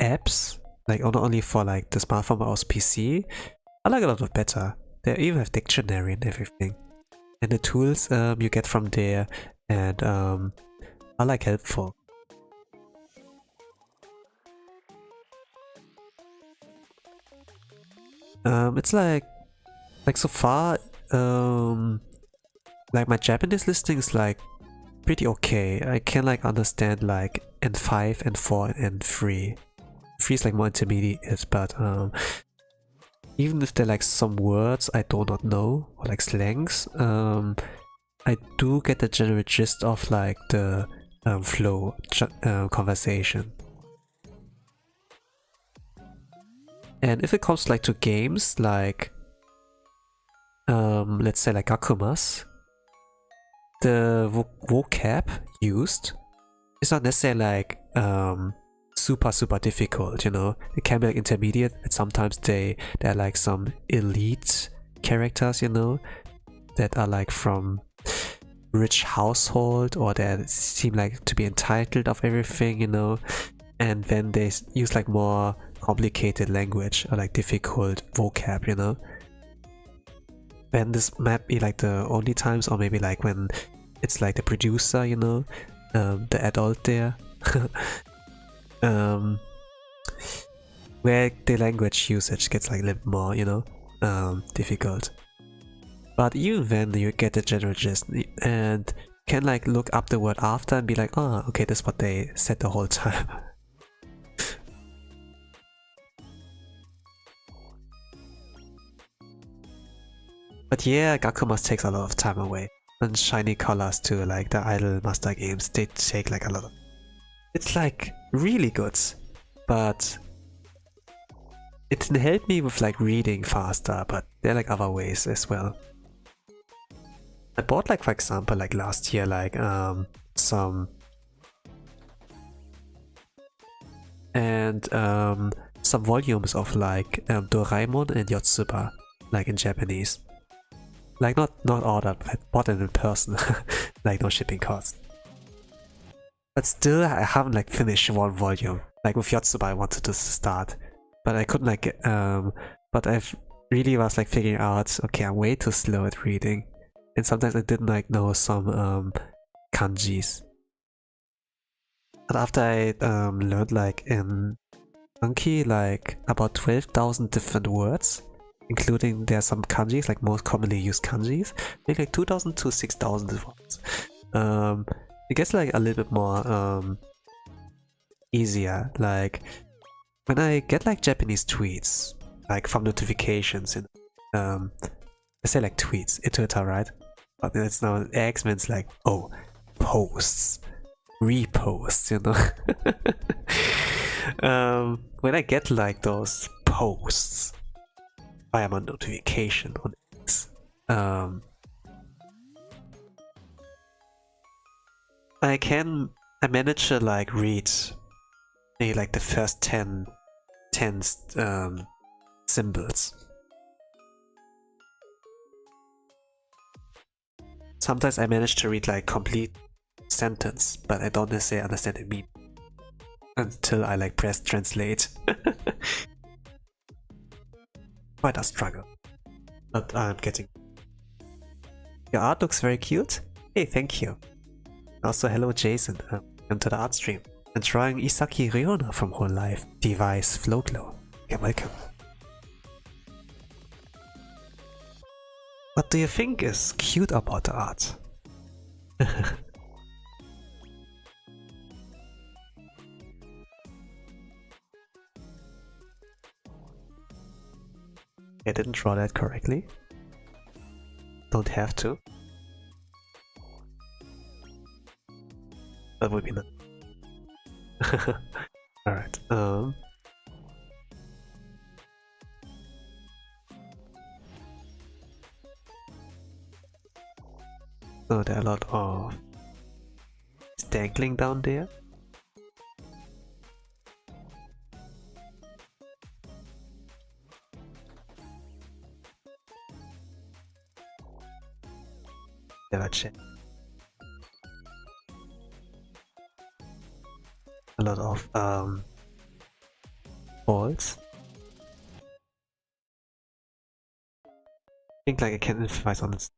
Speaker 1: apps, like not only for like the smartphone but also PC, I like a lot of better. They even have dictionary and everything. And the tools you get from there, and are like helpful. It's like so far, like my Japanese listing is like pretty okay. I can like understand like N5, N4, and N3. 3 is like more intermediate, but even if there are like some words I do not know, or like slangs, I do get the general gist of like the flow conversation. And if it comes like to games, like let's say like Gakumas, the vocab used is not necessarily like super difficult, you know. It can be like intermediate, and sometimes they're like some elite characters, you know, that are like from rich household, or that seem like to be entitled of everything, you know. And then they use like more complicated language or like difficult vocab, you know. Then this might be like the only times, or maybe like when it's like the producer, you know, the adult there, where the language usage gets like a little more, you know, difficult. But even then you get the general gist, and can like look up the word after and be like, oh, okay, that's what they said the whole time. But yeah, Gakumas takes a lot of time away. And shiny colors too, like the Idol Master games, they take like a lot of... It's like really good, but it didn't help me with like reading faster, but there are like other ways as well. I bought like, for example, like last year, like some volumes of like Doraemon and Yotsuba, like in Japanese. Like not ordered, but bought it in person, like no shipping costs. But still, I haven't like finished one volume. Like with Yotsuba, I wanted to start, but I couldn't like but I really was like figuring out, okay, I'm way too slow at reading, and sometimes I didn't like know some kanjis. But after I learned like in Anki like about 12,000 different words, including there are some kanjis, like most commonly used kanjis, maybe like 2,000 to 6,000 words. It gets like a little bit more easier. Like when I get like Japanese tweets, like from notifications and I say like tweets, Twitter, right? But it's now X means like, oh, posts, reposts, you know. When I get like those posts via my notification on X, I manage to like read maybe like the first 10 symbols. Sometimes I manage to read like complete sentence, but I don't necessarily understand the meaning until I like press translate. Quite a struggle, but I'm getting. Your art looks very cute. Hey, thank you. Also, hello Jason, welcome to the art stream. And drawing Isaki Riona from Hololive, device Flowglow. Yeah, welcome. What do you think is cute about the art? I didn't draw that correctly. Don't have to. That would be nice. Alright, so there are a lot of dangling down there. Never check. A lot of balls. I think like I can advise on this.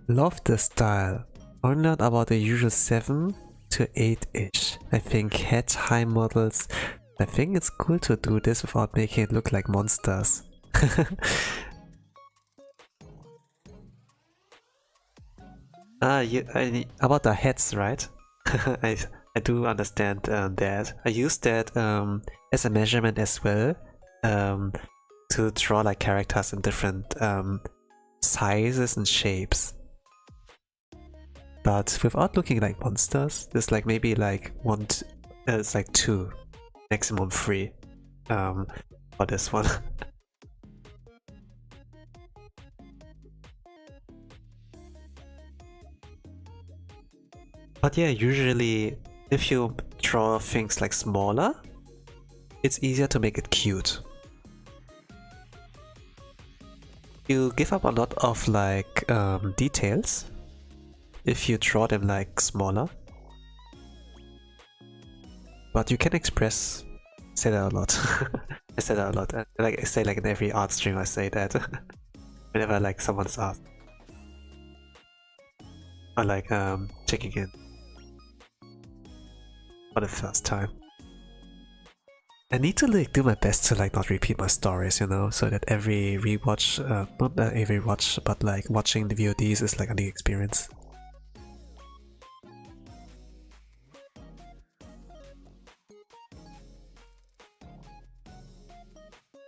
Speaker 1: Love the style. Only not about the usual 7 to 8-ish. I think head high models. I think it's cool to do this without making it look like monsters. About the heads, right? I do understand that. I use that as a measurement as well, to draw like characters in different sizes and shapes. But without looking like monsters, there's like maybe like it's like 2, maximum 3 for this one. But yeah, usually if you draw things like smaller, it's easier to make it cute. You give up a lot of like details if you draw them like smaller. But you can express, say that a lot. I say that a lot. Like I say like in every art stream I say that. Whenever like someone's asked. Or like checking in for the first time. I need to like do my best to like not repeat my stories, you know, so that every rewatch, not every watch, but like watching the VODs is like a new experience.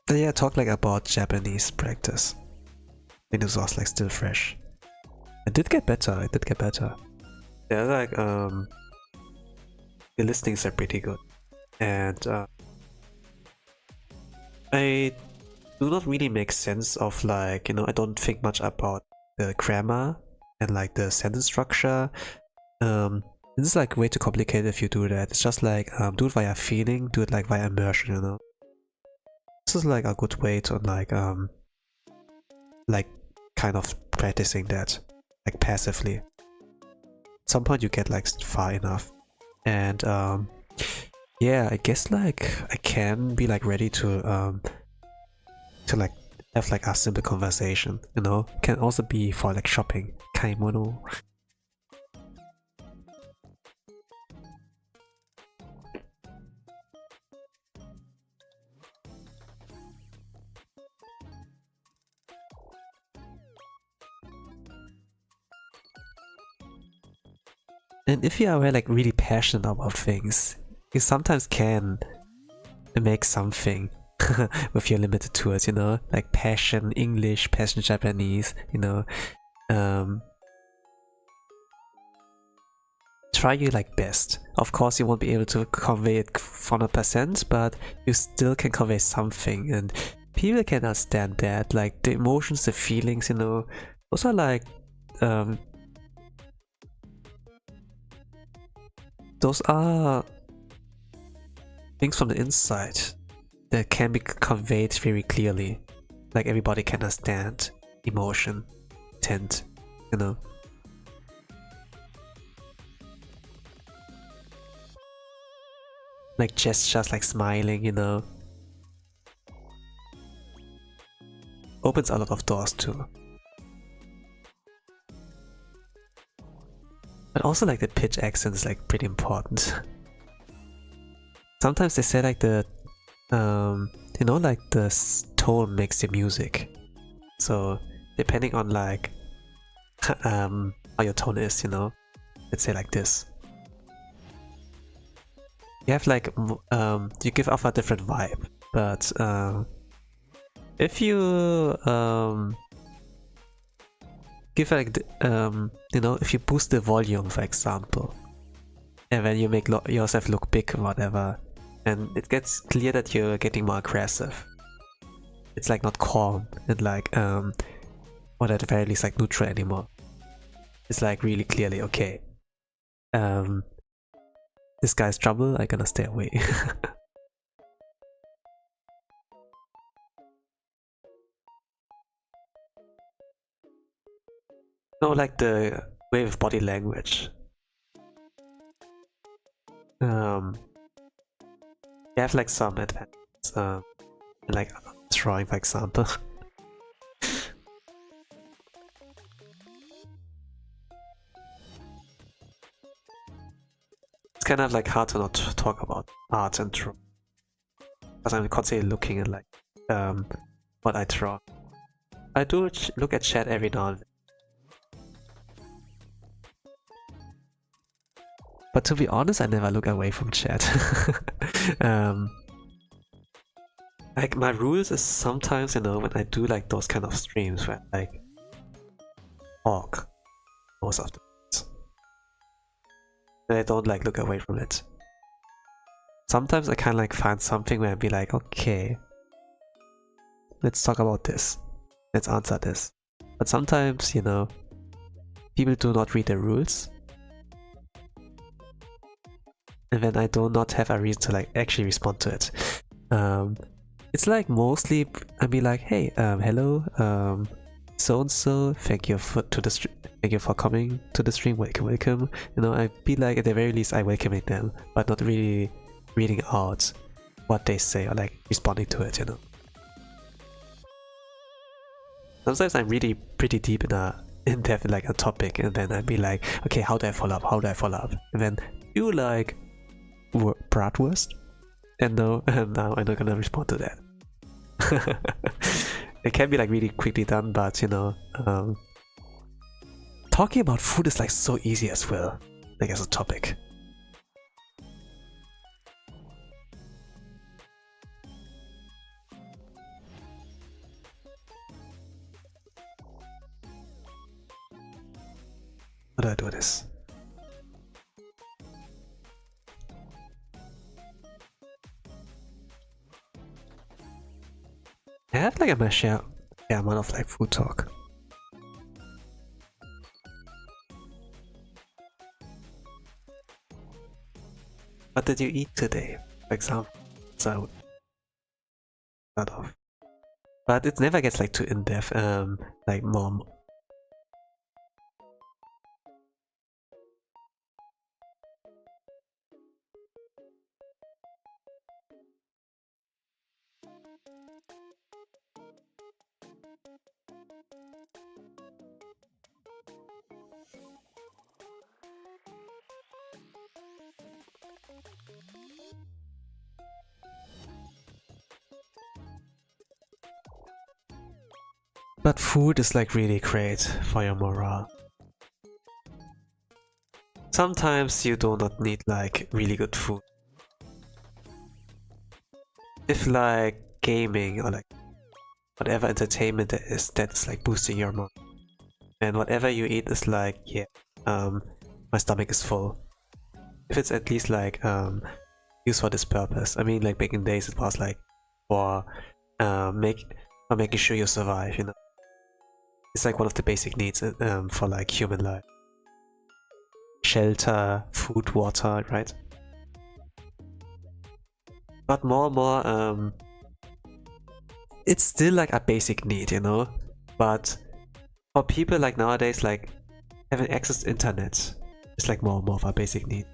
Speaker 1: But yeah, talk like about Japanese practice. When it was like still fresh. I did get better, Yeah, like the listings are pretty good. And I do not really make sense of like, you know, I don't think much about the grammar and like the sentence structure. This is like way too complicated if you do that. It's just like do it via feeling, do it like via immersion, you know. This is like a good way to like kind of practicing that, like passively. At some point you get like far enough. And yeah, I guess like I can be like ready to like have like a simple conversation, you know. Can also be for like shopping, kaimono. And if you are like really passionate about things, you sometimes can make something with your limited tools, you know, like passion English, passion Japanese, you know. Try your like best. Of course, you won't be able to convey it 100%, but you still can convey something, and people can understand that. Like the emotions, the feelings, you know, those are like those are things from the inside that can be conveyed very clearly. Like everybody can understand emotion, intent, you know. Like gestures, like smiling, you know, opens a lot of doors too. But also like the pitch accent is like pretty important. Sometimes they say like the you know, like the tone makes the music. So depending on like how your tone is, you know, let's say like this. You have like you give off a different vibe, but if you give like you know, if you boost the volume, for example, and then you make yourself look big or whatever, and it gets clear that you're getting more aggressive. It's like not calm and like or at the very least like neutral anymore. It's like really clearly, okay, this guy's trouble, I'm gonna stay away. No, like the way of body language. You have like some advantages, like drawing, for example. It's kind of like hard to not talk about art and draw, because I'm constantly looking at like what I draw. I do look at chat every now and then. But to be honest, I never look away from chat. Like my rules is sometimes, you know, when I do like those kind of streams where I like talk most of the time, and I don't like look away from it. Sometimes I kind of like find something where I'd be like, okay, let's talk about this, let's answer this. But sometimes, you know, people do not read the rules, and then I do not have a reason to like actually respond to it. It's like mostly I'd be like, hey, hello, so and so, thank you for coming to the stream, welcome. You know, I'd be like, at the very least, I welcoming them, but not really reading out what they say or like responding to it, you know. Sometimes I'm really pretty deep in depth like a topic, and then I'd be like, okay, how do I follow up? How do I follow up? And then you like bratwurst, and no, now I'm not gonna respond to that. It can be like really quickly done, but you know, talking about food is like so easy as well, like as a topic. How do I do this? I have like a share amount of like food talk. What did you eat today, for example? So start off. But it never gets like too in-depth, like more. But food is like really great for your morale. Sometimes you do not need like really good food. If like gaming or like whatever entertainment there is that's like boosting your morale, and whatever you eat is like, yeah, my stomach is full. If it's at least like used for this purpose. I mean, like back in days it was like for making sure you survive, you know. It's like one of the basic needs for like human life. Shelter, food, water, right? But more and more, it's still like a basic need, you know? But for people like nowadays, like having access to internet is like more and more of a basic need.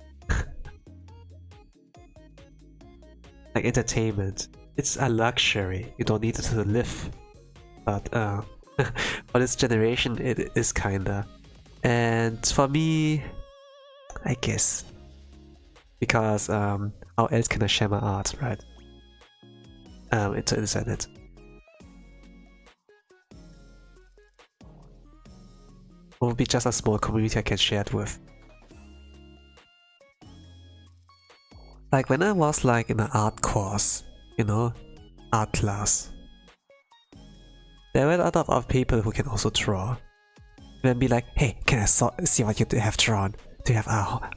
Speaker 1: Like entertainment, it's a luxury. You don't need it to live. But for this generation, it is kinda. And for me, I guess, because how else can I share my art, right? Into the internet. It would be just a small community I can share it with. Like when I was like in an art course, you know, art class, there were a lot of people who can also draw. Then be like, hey, can I see what you have drawn? Do you have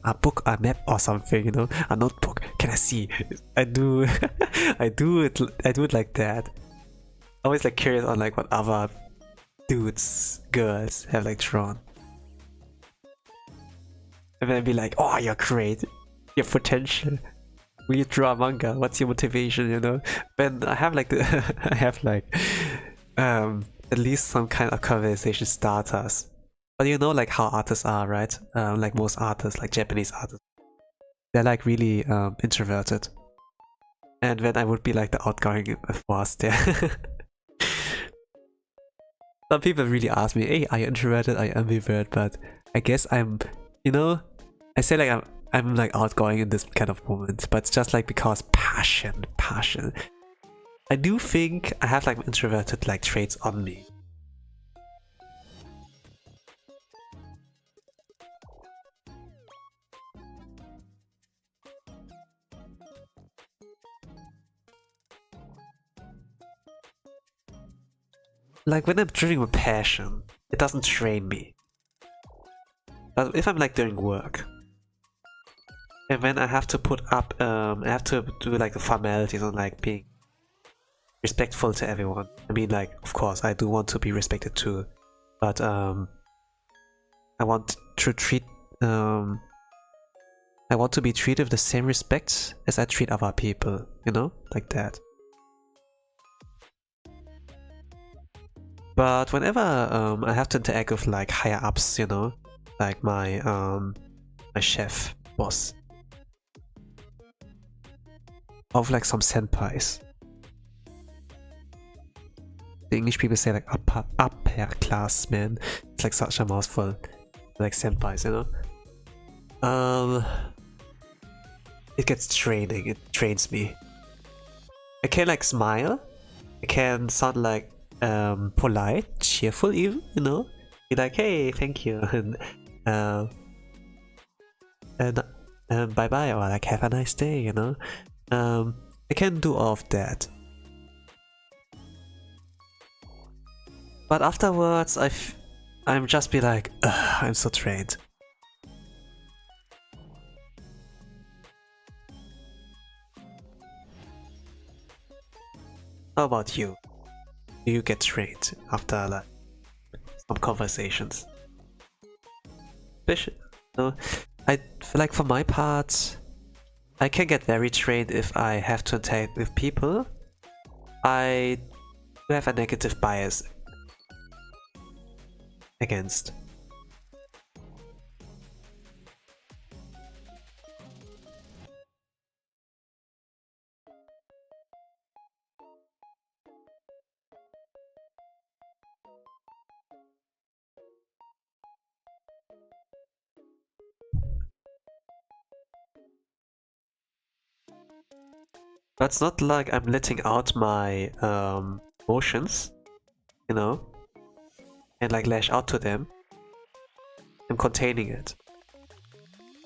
Speaker 1: a book, a map or something, you know, a notebook? Can I see? I do, I do it like that. Always like curious on like what other dudes, girls have like drawn. And then be like, oh, you're great, you have potential. Will you draw a manga? What's your motivation, you know? When I have like I have like at least some kind of conversation starters. But you know like how artists are, right? Like most artists, like Japanese artists, they're like really introverted. And when I would be like the outgoing force there. Some people really ask me, hey, are you introverted? Are you ambivert? But I guess I'm, you know, I say like I'm like outgoing in this kind of moment, but it's just like because passion. I do think I have like introverted like traits on me. Like when I'm driven with passion, it doesn't train me. But if I'm like doing work, and when I have to put up, I have to do like the formalities on like being respectful to everyone. I mean, like, of course, I do want to be respected too, but I want to treat, I want to be treated with the same respect as I treat other people, you know, like that. But whenever I have to interact with like higher ups, you know, like my chef, boss, of like some senpais. The English people say like upper class man. It's like such a mouthful, like senpais, you know. It gets training. It trains me. I can like smile. I can sound like polite, cheerful, even, you know. Be like, hey, thank you, and bye bye, or like have a nice day, you know. I can do all of that. But afterwards, I'm just be like, I'm so drained. How about you? Do you get drained after like some conversations? No, I feel like for my part, I can get very drained if I have to interact with people. I do have a negative bias against. But it's not like I'm letting out my emotions, you know. and like lash out to them, I'm containing it.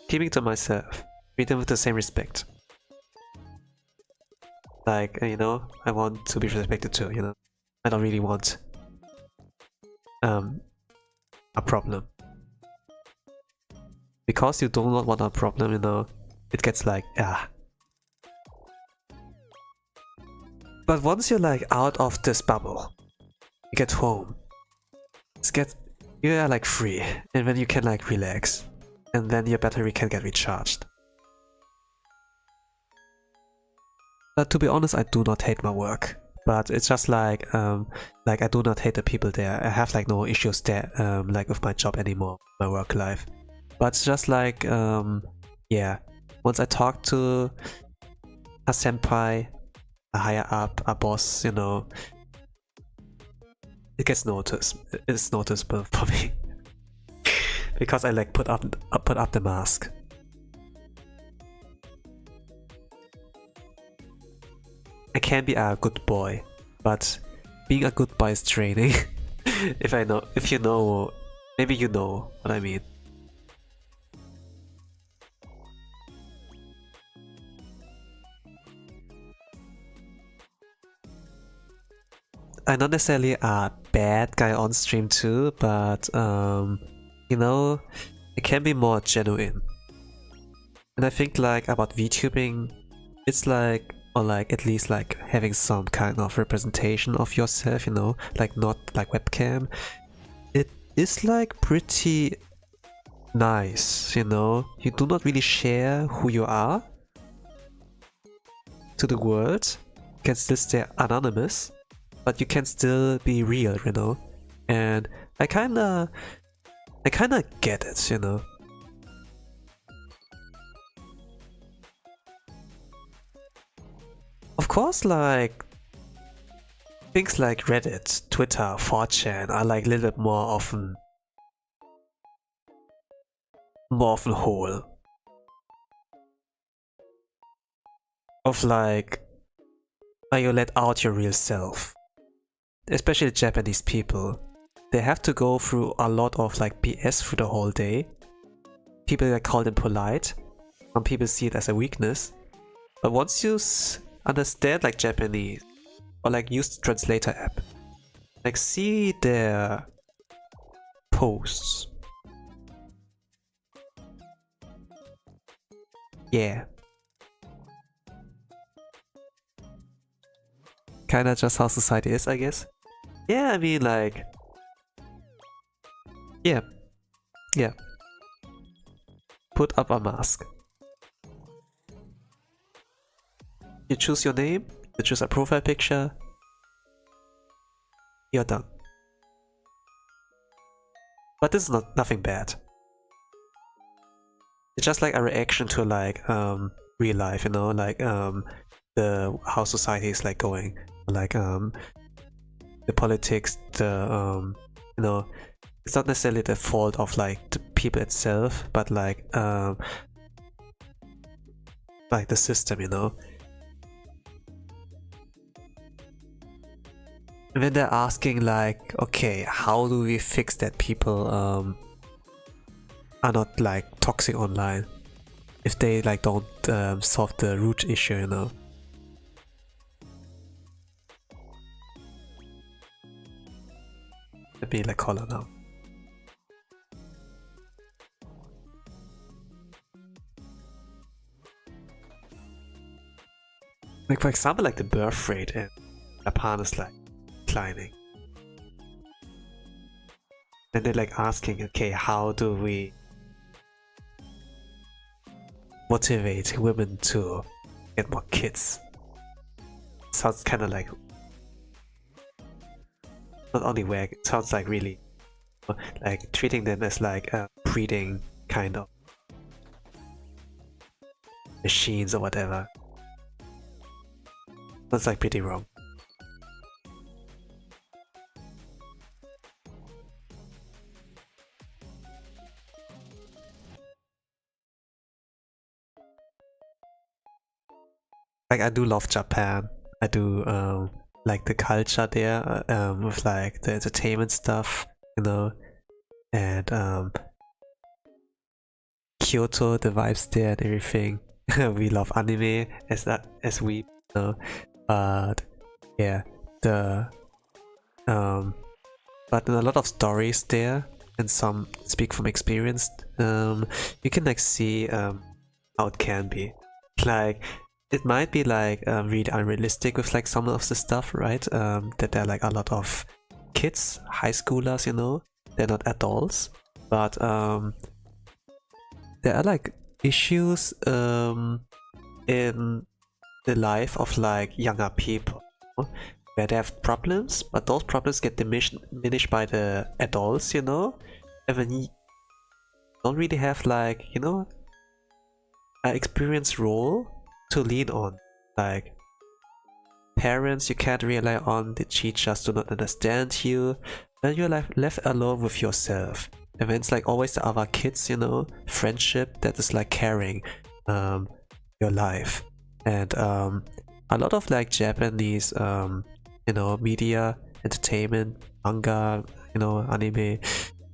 Speaker 1: Keeping it to myself. Treat them with the same respect. Like, you know, I want to be respected too, you know. I don't really want a problem. Because you do not want a problem, you know, it gets like, ah. But once you're like out of this bubble, you get home, you are like free, and then you can like relax, and then your battery can get recharged. But to be honest, I do not hate my work. But it's just like I do not hate the people there. I have like no issues there, like with my job anymore, my work life. But it's just like, yeah, once I talk to a senpai, a higher up, a boss, you know, it gets noticed. It's noticeable for me because I like put up the mask. I can be a good boy, but being a good boy is draining. If you know, maybe you know what I mean. I'm not necessarily a bad guy on stream too, but you know, it can be more genuine. And I think like about VTubing, it's like, or like at least like having some kind of representation of yourself, you know, like not like webcam. It is like pretty nice, you know. You do not really share who you are to the world. You can still stay anonymous, but you can still be real, you know. And I kinda get it, you know. Of course, like things like Reddit, Twitter, 4chan are like a little bit more often whole. Of like where you let out your real self. Especially Japanese people. They have to go through a lot of like BS through the whole day. People like call them polite. Some people see it as a weakness. But once you understand like Japanese, or like use the translator app, like see their posts, yeah, kinda just how society is, I guess. Yeah, I mean like, yeah, put up a mask. You choose your name, you choose a profile picture, you're done. But this is nothing bad. It's just like a reaction to like real life, you know, like how society is like going, like the politics, the you know, it's not necessarily the fault of like the people itself, but like the system, you know. And then they're asking like, okay, how do we fix that people are not like toxic online if they like don't solve the root issue, you know? Let me like call her now. Like for example, like the birth rate in Japan is like declining. And they're like asking, okay, how do we motivate women to get more kids? Sounds kind of like, not only weird, it sounds like really like treating them as like a breeding kind of machines or whatever. That's like pretty wrong. Like I do love Japan. I do like the culture there, with like the entertainment stuff. you know, and Kyoto, the vibes there and everything. We love anime as we know, but yeah, the but in a lot of stories there, and some speak from experience. You can like see how it can be. Like it might be like really unrealistic with like some of the stuff, right? That there are like a lot of kids, high schoolers, you know, they're not adults, but there are like issues in the life of like younger people where they have problems, but those problems get diminished by the adults, you know, and when you don't really have like, you know, an experienced role to lean on. Like parents you can't rely on, the teachers do not understand you, then you're like left alone with yourself. And then it's like always the other kids, you know, friendship that is like carrying your life. And a lot of like Japanese you know, media, entertainment, manga, you know, anime,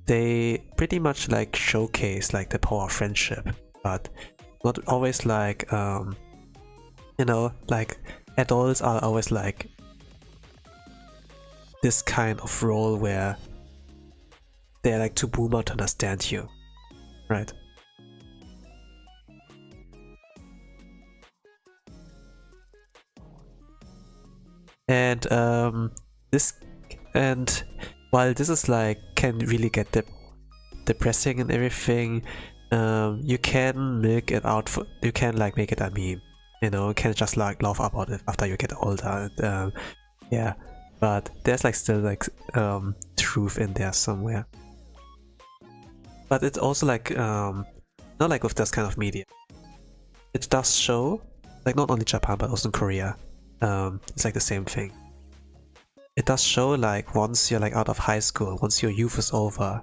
Speaker 1: they pretty much like showcase like the power of friendship, but not always like you know, like adults are always like this kind of role where they're like too boomer to understand you, right? And while this is like can really get depressing and everything, you can make it out for, you can like make it a meme, you know, you can just like laugh about it after you get older. And, yeah, but there's like still like truth in there somewhere. But it's also like not like with this kind of media, it does show like not only Japan but also in Korea. It's like the same thing. It does show like once you're like out of high school, once your youth is over,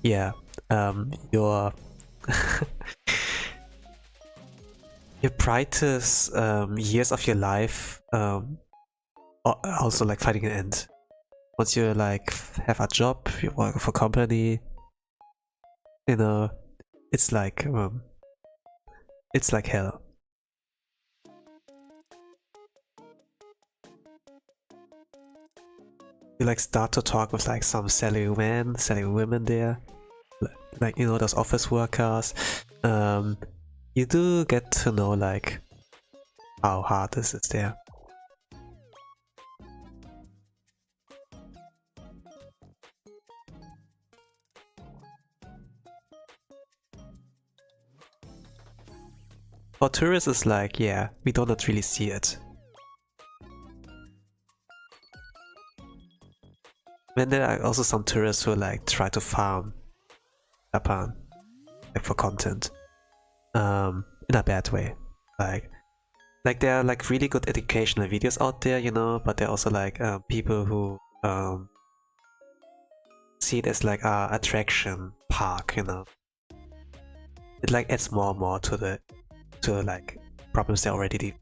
Speaker 1: yeah, your your brightest years of your life also like fighting an end. Once you like have a job, you work for a company, you know, it's like hell. You like start to talk with like some selling men, selling women there, like, you know, those office workers. You do get to know like how hard this is there. For tourists, it's like, yeah, we do not really see it. And there are also some tourists who like try to farm Japan, like for content, in a bad way. Like there are like really good educational videos out there, you know, but there are also like people who see it as like a attraction park, you know. It like adds more and more to the like problems they already did.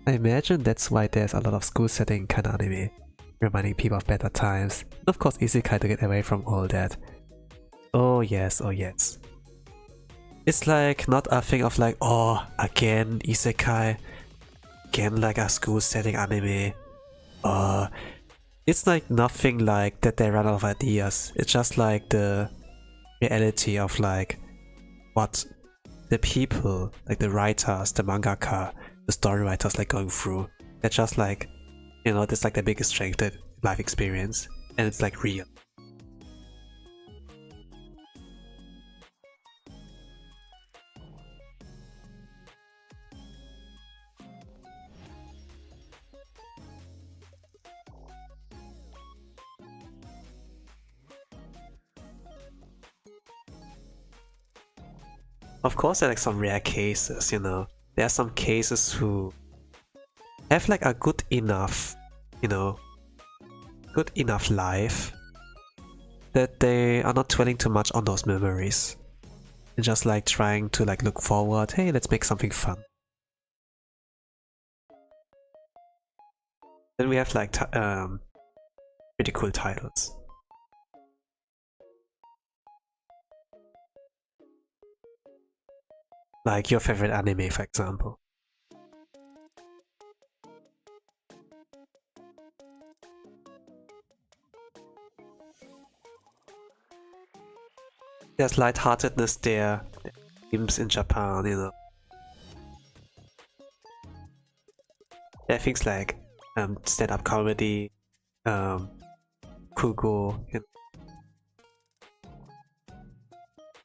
Speaker 1: I imagine that's why there's a lot of school setting kind of anime, reminding people of better times. And of course, Isekai to get away from all that. Oh yes, oh yes. It's like not a thing of like, oh, again Isekai, again like a school setting anime. It's like nothing like that they run out of ideas. It's just like the reality of like what the people, like the writers, the mangaka, the story writers like going through. They're just like, you know, that's like the biggest strength, that life experience, and it's like real. Of course, there are like some rare cases, you know. There are some cases who have like a good enough, you know, good enough life that they are not dwelling too much on those memories. and just like trying to like look forward, hey, let's make something fun. Then we have like pretty cool titles. Like your favorite anime, for example. There's lightheartedness there, themes in Japan, you know. There are things like stand-up comedy, kugo, you know.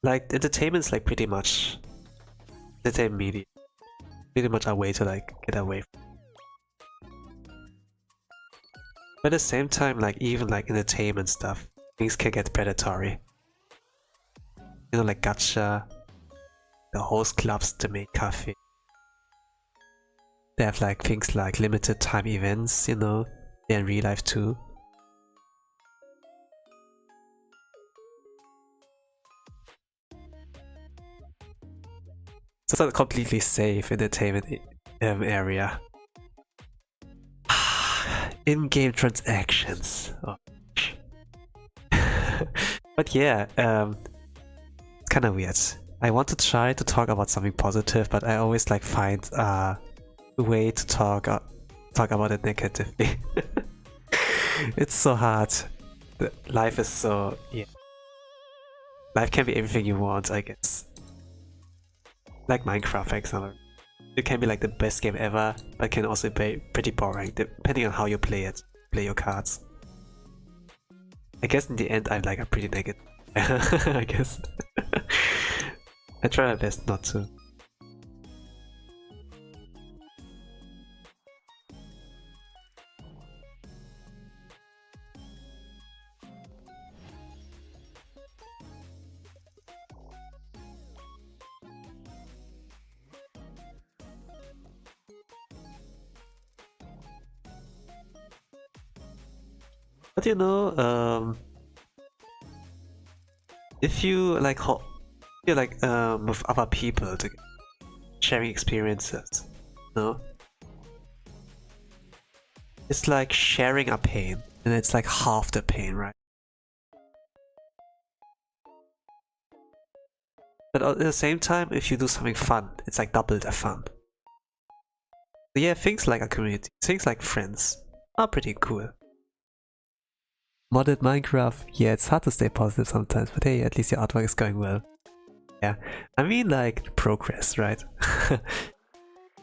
Speaker 1: Like entertainment's like pretty much entertainment media, pretty much our way to like get away from. But at the same time, like even like entertainment stuff, things can get predatory. You know, like gacha, the host clubs to make cafe. They have like things like limited time events, you know, they're in real life too. So it's not completely safe entertainment area. In-game transactions. Oh. But yeah, it's kind of weird. I want to try to talk about something positive, but I always like find a way to talk about it negatively. It's so hard. Life is so, yeah. Life can be everything you want, I guess. Like Minecraft, for example. It can be like the best game ever, but it can also be pretty boring, depending on how you play it, play your cards. I guess in the end I'm like a pretty negative. I guess. I try my best not to. But you know, if you like you're like with other people to sharing experiences, you know? It's like sharing a pain, and it's like half the pain, right? But at the same time, if you do something fun, it's like double the fun. So yeah, things like a community, things like friends are pretty cool. Modded Minecraft, yeah, it's hard to stay positive sometimes, but hey, at least your artwork is going well. Yeah, I mean like progress, right?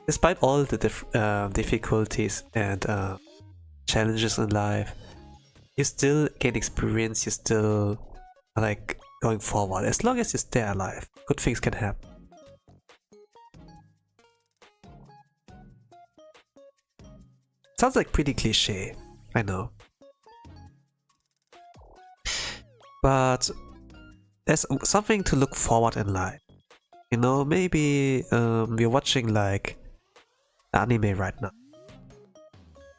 Speaker 1: Despite all the difficulties and challenges in life, you still gain experience, you still like going forward. As long as you stay alive, good things can happen. Sounds like pretty cliche, I know. But there's something to look forward in life. You know, maybe we're watching like anime right now.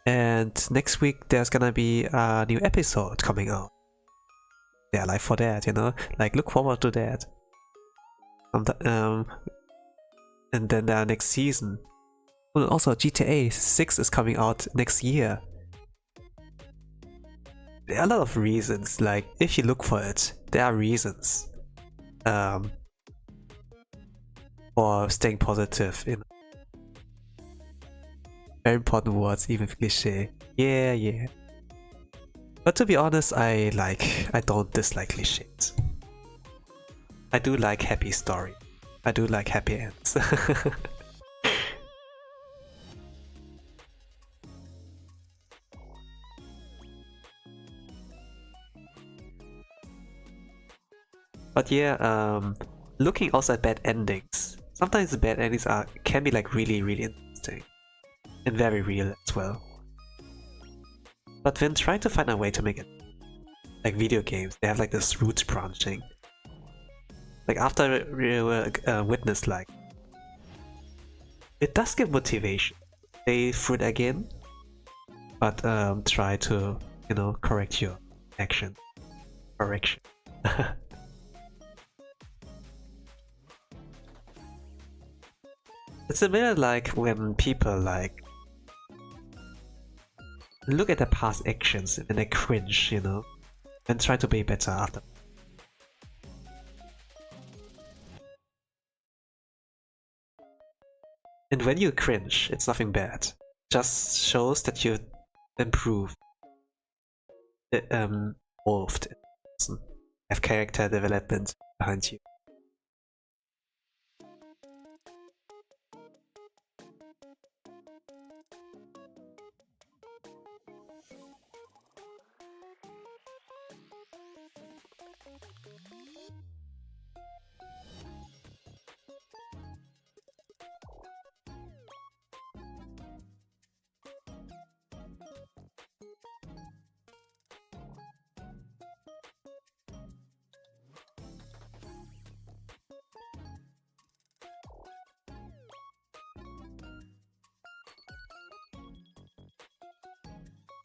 Speaker 1: And next week there's gonna be a new episode coming out. Yeah, like for that, you know? Like look forward to that. And then the next season. Well, also GTA 6 is coming out next year. There are a lot of reasons, like if you look for it, there are reasons for staying positive in very important words, even cliche. Yeah. But to be honest, I don't dislike cliches. I do like happy story. I do like happy ends. But yeah, looking also at bad endings. Sometimes the bad endings can be like really interesting and very real as well. But then try to find a way to make it like video games. They have like this roots branching. Like after Witness, like it does give motivation. Stay through it again, but try to correct your action. Correction. It's a bit like when people like look at their past actions and they cringe, you know, and try to be better after. And when you cringe, it's nothing bad. Just shows that you improved, evolved, have character development behind you.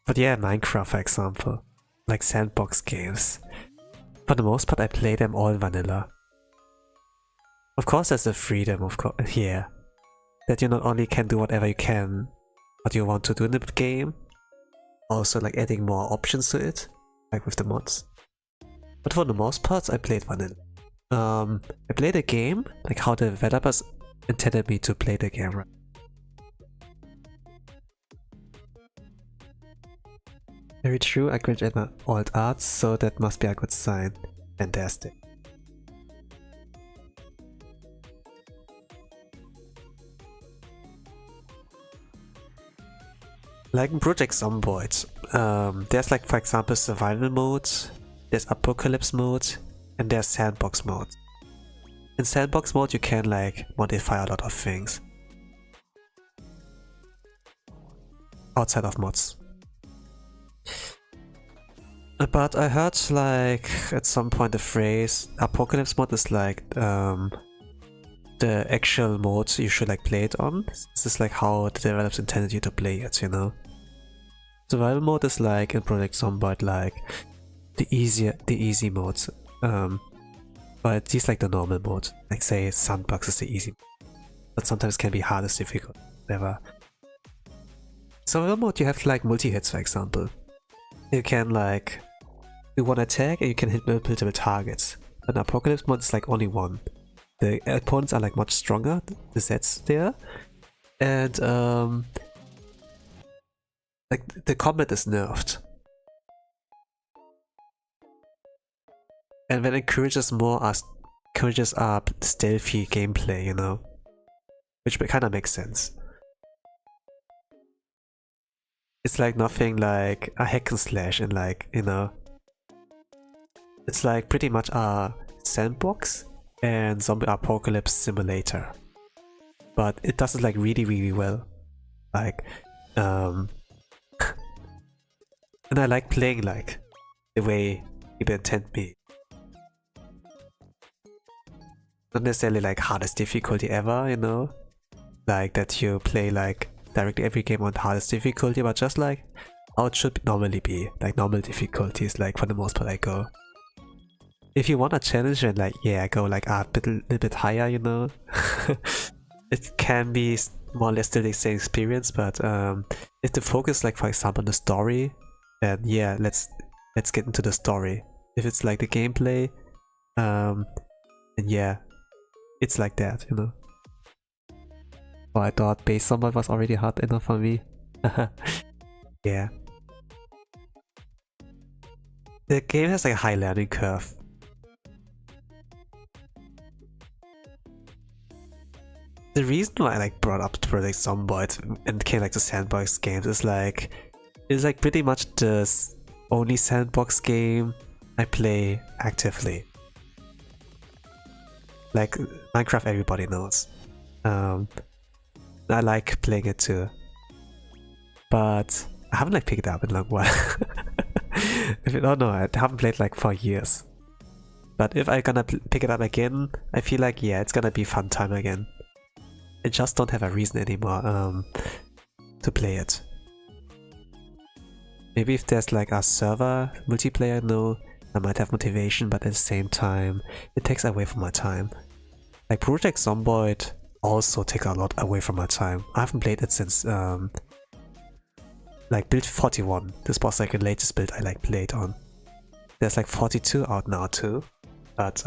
Speaker 1: But yeah, Minecraft for example, like sandbox games. For the most part I play them all vanilla. Of course there's the freedom of course here, that you not only can do whatever you can, what you want to do in the game, also like adding more options to it, like with the mods. But for the most part I played vanilla. I played the game like how the developers intended me to play the game, right? Very true, I cringe at my old art, so that must be a good sign. Fantastic. Like in Project Zomboid, there's like for example survival mode, there's apocalypse mode, and there's sandbox mode. In sandbox mode you can like modify a lot of things outside of mods. But I heard like at some point the phrase apocalypse mode is like the actual mode you should like play it on. This is like how the developers intended you to play it, you know. Survival mode is like in Project Zomboid like the easy modes. But these like the normal mode. Like say sandbox is the easy, but sometimes can be hard as difficult. Whatever. Survival mode you have like multi-hits for example. You can like do one attack and you can hit multiple targets. But in apocalypse mode is like only one. The opponents are like much stronger, the sets there. And like the combat is nerfed. And that encourages stealthy gameplay, you know. Which kinda makes sense. It's like nothing like a hack and slash and like, you know. It's like pretty much a sandbox and zombie apocalypse simulator. But it does it like really well. Like, and I like playing like the way people intend me. Not necessarily like hardest difficulty ever, you know? Like that you play like directly every game on hardest difficulty, but just like how it should normally be. Like normal difficulties, like for the most part I go. If you want a challenge and like, yeah, go like a little bit higher, you know? It can be more or less still the same experience, but if the focus like for example the story, then yeah, let's get into the story. If it's like the gameplay, then yeah, it's like that, you know. Oh, I thought base Zomboid was already hard enough for me. Yeah. The game has like a high learning curve. The reason why I like brought up Project Zomboid and came like to sandbox games is like it's like pretty much the only sandbox game I play actively. Like Minecraft everybody knows. I like playing it too. But I haven't like picked it up in a long while. If you don't know, I haven't played like for years. But if I'm gonna pick it up again, I feel like yeah, it's gonna be fun time again. I just don't have a reason anymore to play it. Maybe if there's like a server multiplayer, no, I might have motivation, but at the same time, it takes away from my time. Like Project Zomboid also take a lot away from my time. I haven't played it since like build 41. This was like the latest build I like played on. There's like 42 out now too, but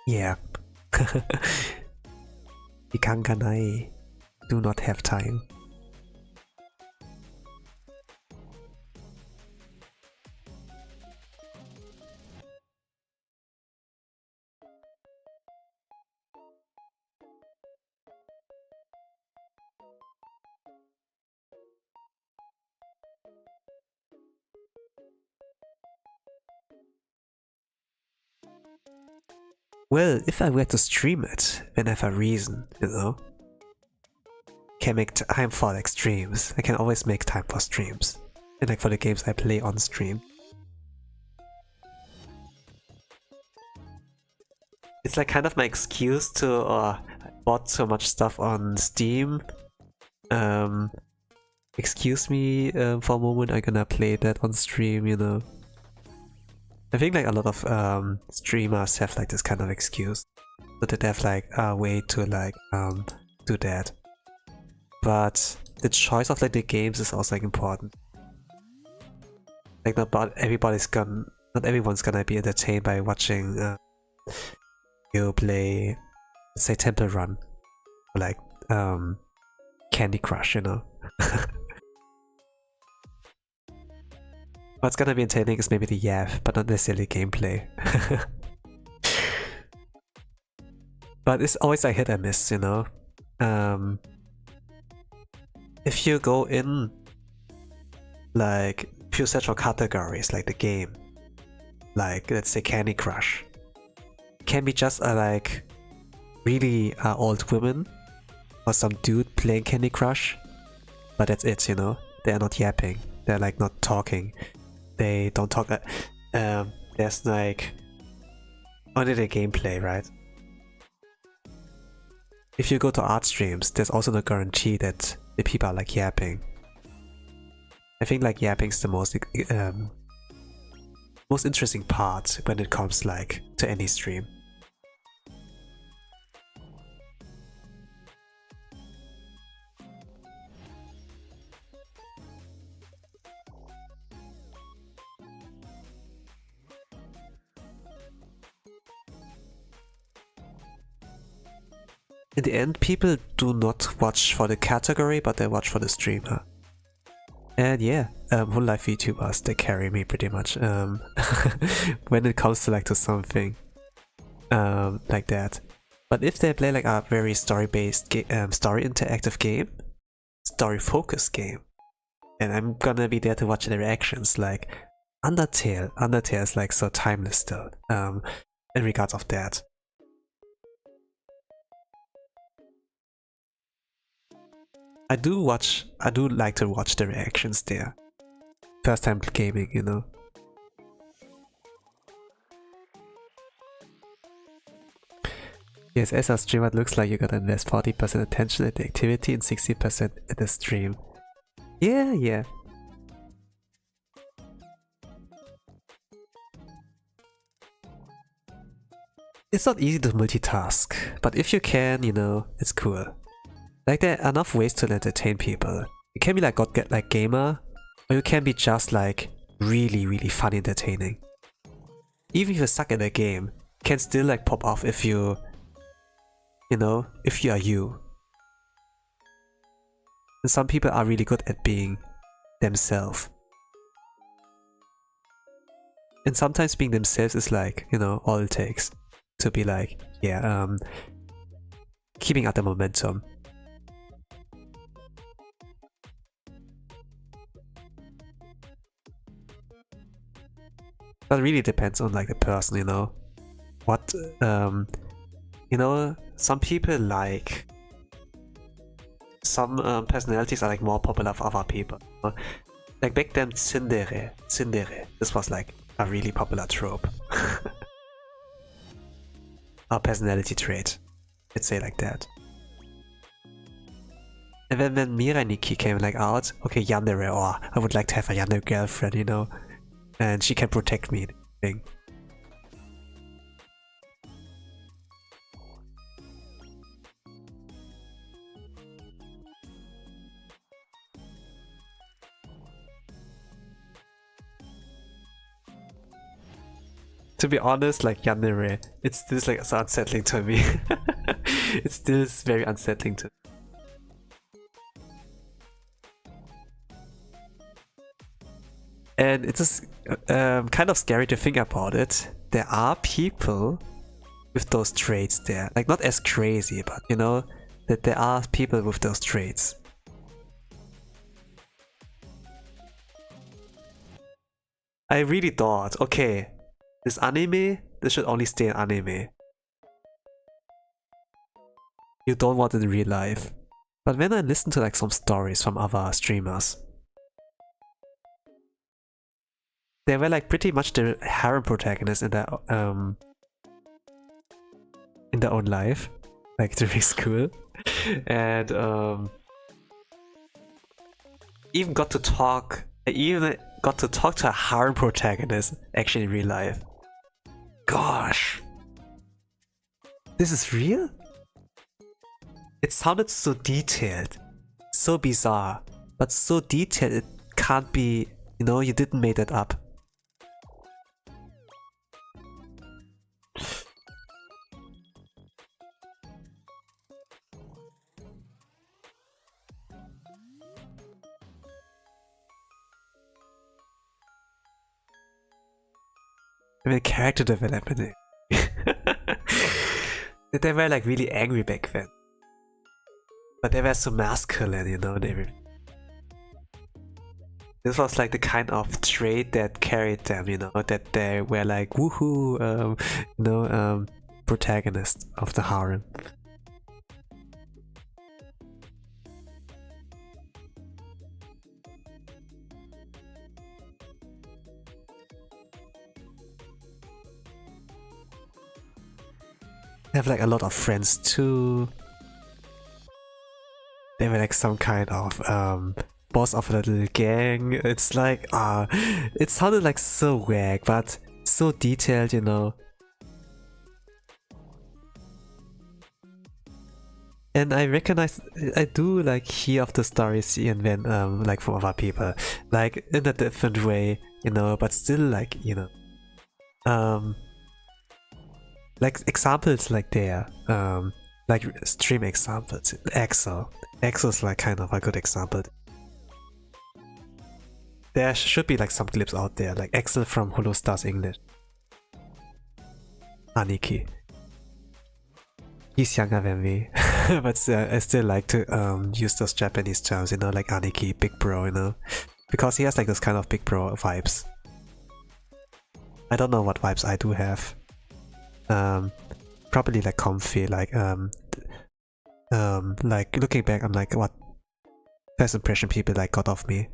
Speaker 1: yeah. Ikanganai, do not have time. Well, if I were to stream it, then I have a reason, you know? Can make time for like streams. I can always make time for streams. And like for the games I play on stream. It's like kind of my excuse to I bought so much stuff on Steam. Excuse me for a moment, I'm gonna play that on stream, you know? I think like a lot of streamers have like this kind of excuse, so that they have like a way to like do that. But the choice of like the games is also like important. Like not everyone's gonna be entertained by watching you play, let's say, Temple Run, or like Candy Crush, you know. What's gonna be entertaining is maybe the yav, but not necessarily gameplay. But it's always like hit and miss, you know. If you go in, like, if you search for categories like the game, like let's say Candy Crush, it can be just like really old women or some dude playing Candy Crush, but that's it, you know. They're not yapping, they're like not talking. They don't talk. There's like only the gameplay, right? If you go to art streams, there's also no guarantee that the people are like yapping. I think like yapping is the most interesting part when it comes like to any stream. In the end, people do not watch for the category, but they watch for the streamer. And yeah, Hololive VTubers, they carry me pretty much when it comes to like to something like that. But if they play like a very story-based, story interactive game, story-focused game, and I'm gonna be there to watch the reactions, like Undertale is like so timeless still, in regards of that. I do like to watch the reactions there. First time gaming, you know. Yes, as a streamer, it looks like you gotta invest 40% attention at the activity and 60% at the stream. Yeah. It's not easy to multitask, but if you can, you know, it's cool. Like there are enough ways to entertain people. You can be like get like gamer, or you can be just like really fun entertaining. Even if you suck at a game, it can still like pop off if you know, if you are you. And some people are really good at being themselves. And sometimes being themselves is like, you know, all it takes to be like, yeah, keeping up the momentum. That really depends on like the person, you know. What you know, some people like some personalities are like more popular for other people. Like back then, tsundere. This was like a really popular trope. A personality trait, let's say like that. And then when Miraniki came like out, okay, yandere, or I would like to have a yandere girlfriend, you know. And she can protect me. But to be honest, like Yanere, it's still like so unsettling to me. It's still very unsettling to me. And it's just kind of scary to think about it. There are people with those traits there. Like, not as crazy, but you know, that there are people with those traits. I really thought, okay, this anime, this should only stay in anime. You don't want it in real life. But when I listen to like some stories from other streamers, they were like pretty much the harem protagonists in their own life, like during school, and even got to talk to a harem protagonist actually in real life. Gosh, this is real? It sounded so detailed, so bizarre, but so detailed it can't be, you know, you didn't make that up. I mean, character development. They were like really angry back then. But they were so masculine, you know, this was like the kind of trait that carried them, you know, that they were like woohoo, protagonist of the harem. I have like a lot of friends too. They were like some kind of boss of a little gang. It's like it sounded like so vague, but so detailed, you know. And I recognize, I do like hear of the stories and then like from other people, like in a different way, you know, but still like, you know, like examples like there, like stream examples. EXO's like kind of a good example. There should be like some clips out there, like EXO from Holostars English. Aniki. He's younger than me, but I still like to use those Japanese terms, you know, like Aniki, big bro, you know, because he has like those kind of big bro vibes. I don't know what vibes I do have. Probably like comfy, like looking back on like what first impression people like got of me.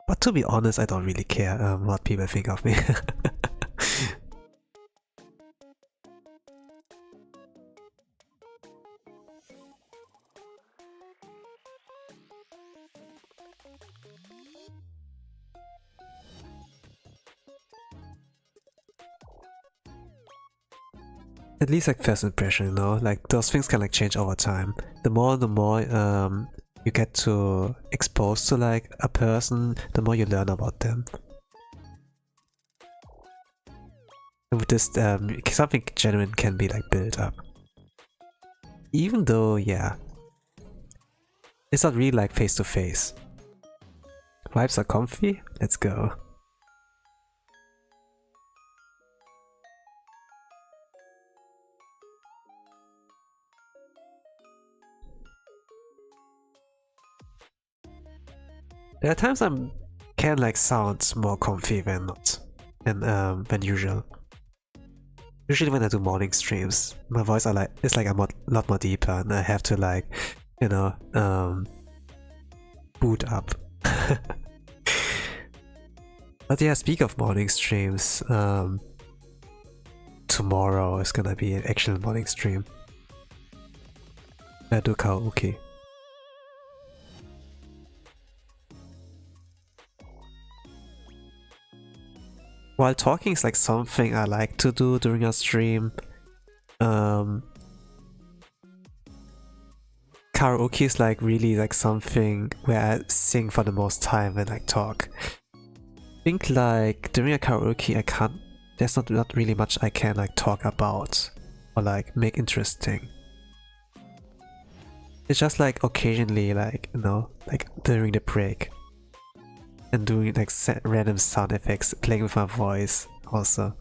Speaker 1: But to be honest, I don't really care what people think of me. At least like first impression, you know, like those things can like change over time. The more you get to exposed to like a person, the more you learn about them. And with this, something genuine can be like built up. Even though, yeah, it's not really like face to face. Vibes are comfy? Let's go. There are times I can like sound more comfy than not, than usual. Usually when I do morning streams, my voice is like a lot more deeper, and I have to like, you know, boot up. But yeah, speak of morning streams, tomorrow is gonna be an actual morning stream. I do karaoke. While talking is like something I like to do during a stream, karaoke is like really like something where I sing for the most time and like talk. I think like during a karaoke I can't, there's not really much I can like talk about or like make interesting. It's just like occasionally like, you know, like during the break and doing like random sound effects, playing with my voice also.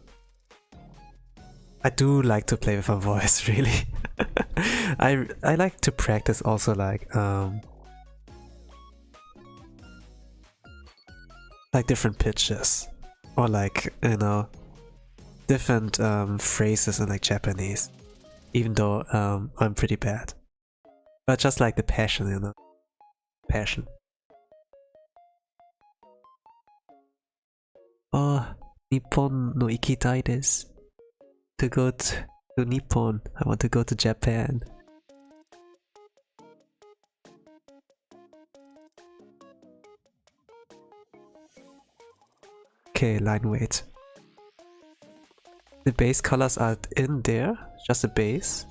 Speaker 1: I do like to play with my voice, really. I like to practice also like different pitches or like, you know, different phrases in like Japanese, even though I'm pretty bad. But just like the passion, you know, passion. Oh, Nippon no ikitai desu. To go to Nippon, I want to go to Japan. Okay, line weight. The base colors are in there, just the base.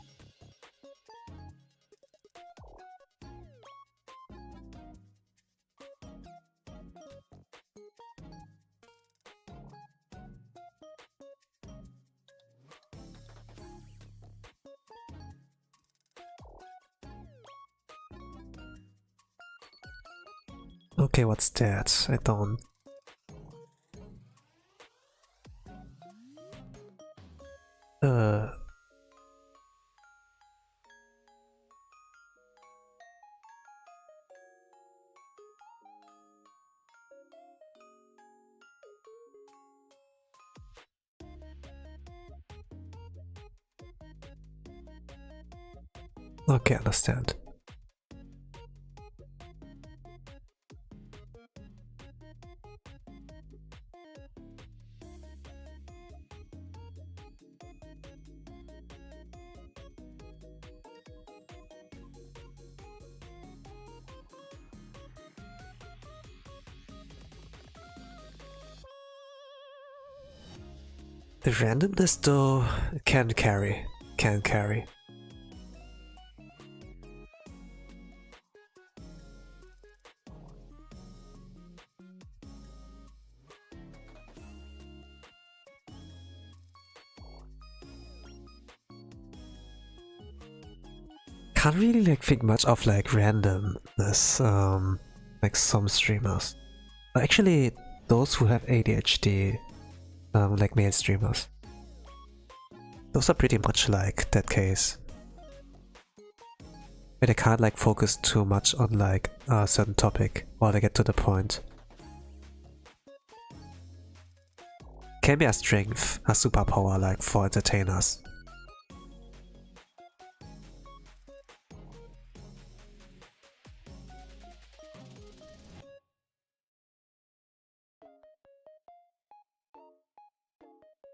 Speaker 1: Okay, what's that? I don't... Okay, understand. The randomness though can carry. Can't really like think much of like randomness, like some streamers. Actually, those who have ADHD, like male streamers, those are pretty much like that case. Where they can't like focus too much on like a certain topic or they get to the point. Can be a strength, a superpower like for entertainers.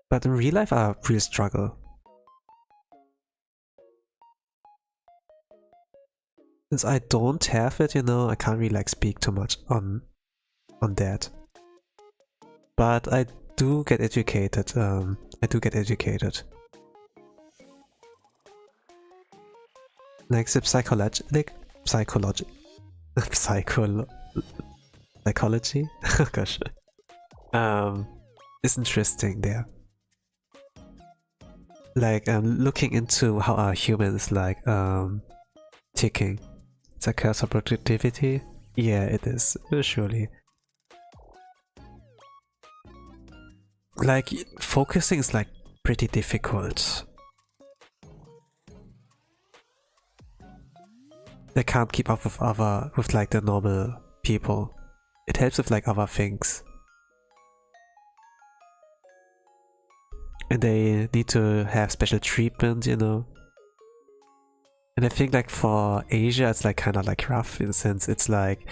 Speaker 1: But in real life, I really struggle. Since I don't have it, you know, I can't really like speak too much on that. But I do get educated. Like the psychology. Gosh. It's interesting there. Like looking into how our humans like ticking. It's a curse of productivity. Yeah, it is, surely. Like focusing is like pretty difficult. They can't keep up with like the normal people. It helps with like other things. And they need to have special treatment, you know. And I think like for Asia it's like kind of like rough in the sense it's like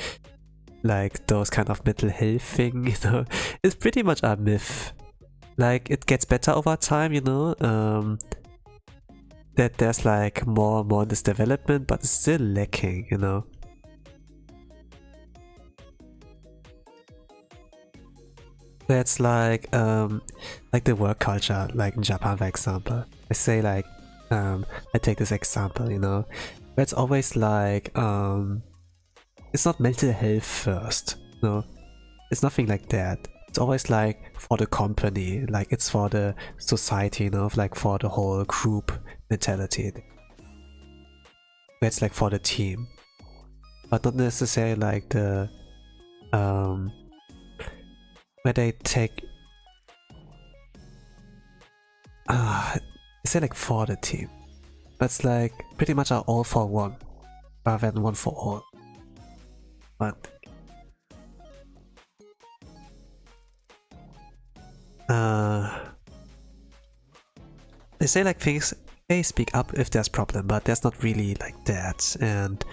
Speaker 1: those kind of mental health thing, you know. It's pretty much a myth. Like it gets better over time, you know. That there's like more and more in this development, but it's still lacking, you know. That's like the work culture, like in Japan, for example. I say like I take this example, you know, It's always like it's not mental health first, no, it's nothing like that. It's always like for the company, like it's for the society, you know, like for the whole group mentality. It's like for the team, but not necessarily like the where they take is it like for the team? But it's like pretty much are all for one rather than one for all. But they say like things, they speak up if there's problem, but there's not really like that. And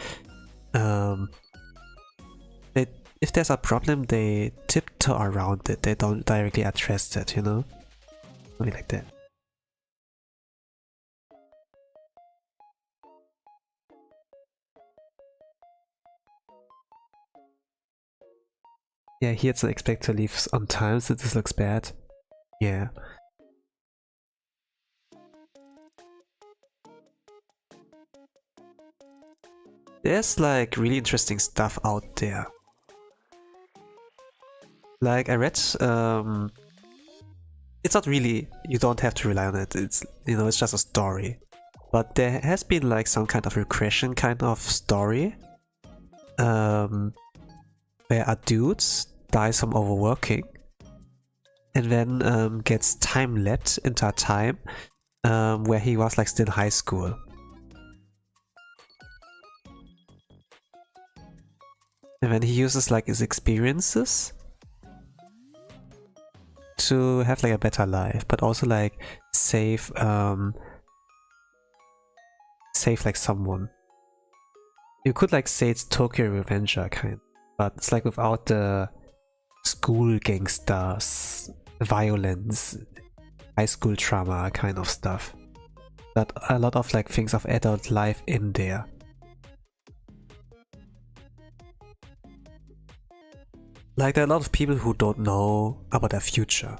Speaker 1: if there's a problem, they tiptoe around it. They don't directly address it, you know? Something like that. Yeah, he had to expect to leave on time, so this looks bad. Yeah. There's like really interesting stuff out there. Like I read, it's not really, you don't have to rely on it, it's, you know, it's just a story. But there has been like some kind of regression kind of story, where a dude dies from overworking and then gets time-leapt into a time where he was like still in high school. And then he uses like his experiences to have like a better life, but also like save like someone. You could like say it's Tokyo Revenger kind, but it's like without the school gangsters, violence, high school trauma kind of stuff. But a lot of like things of adult life in there. Like there are a lot of people who don't know about their future.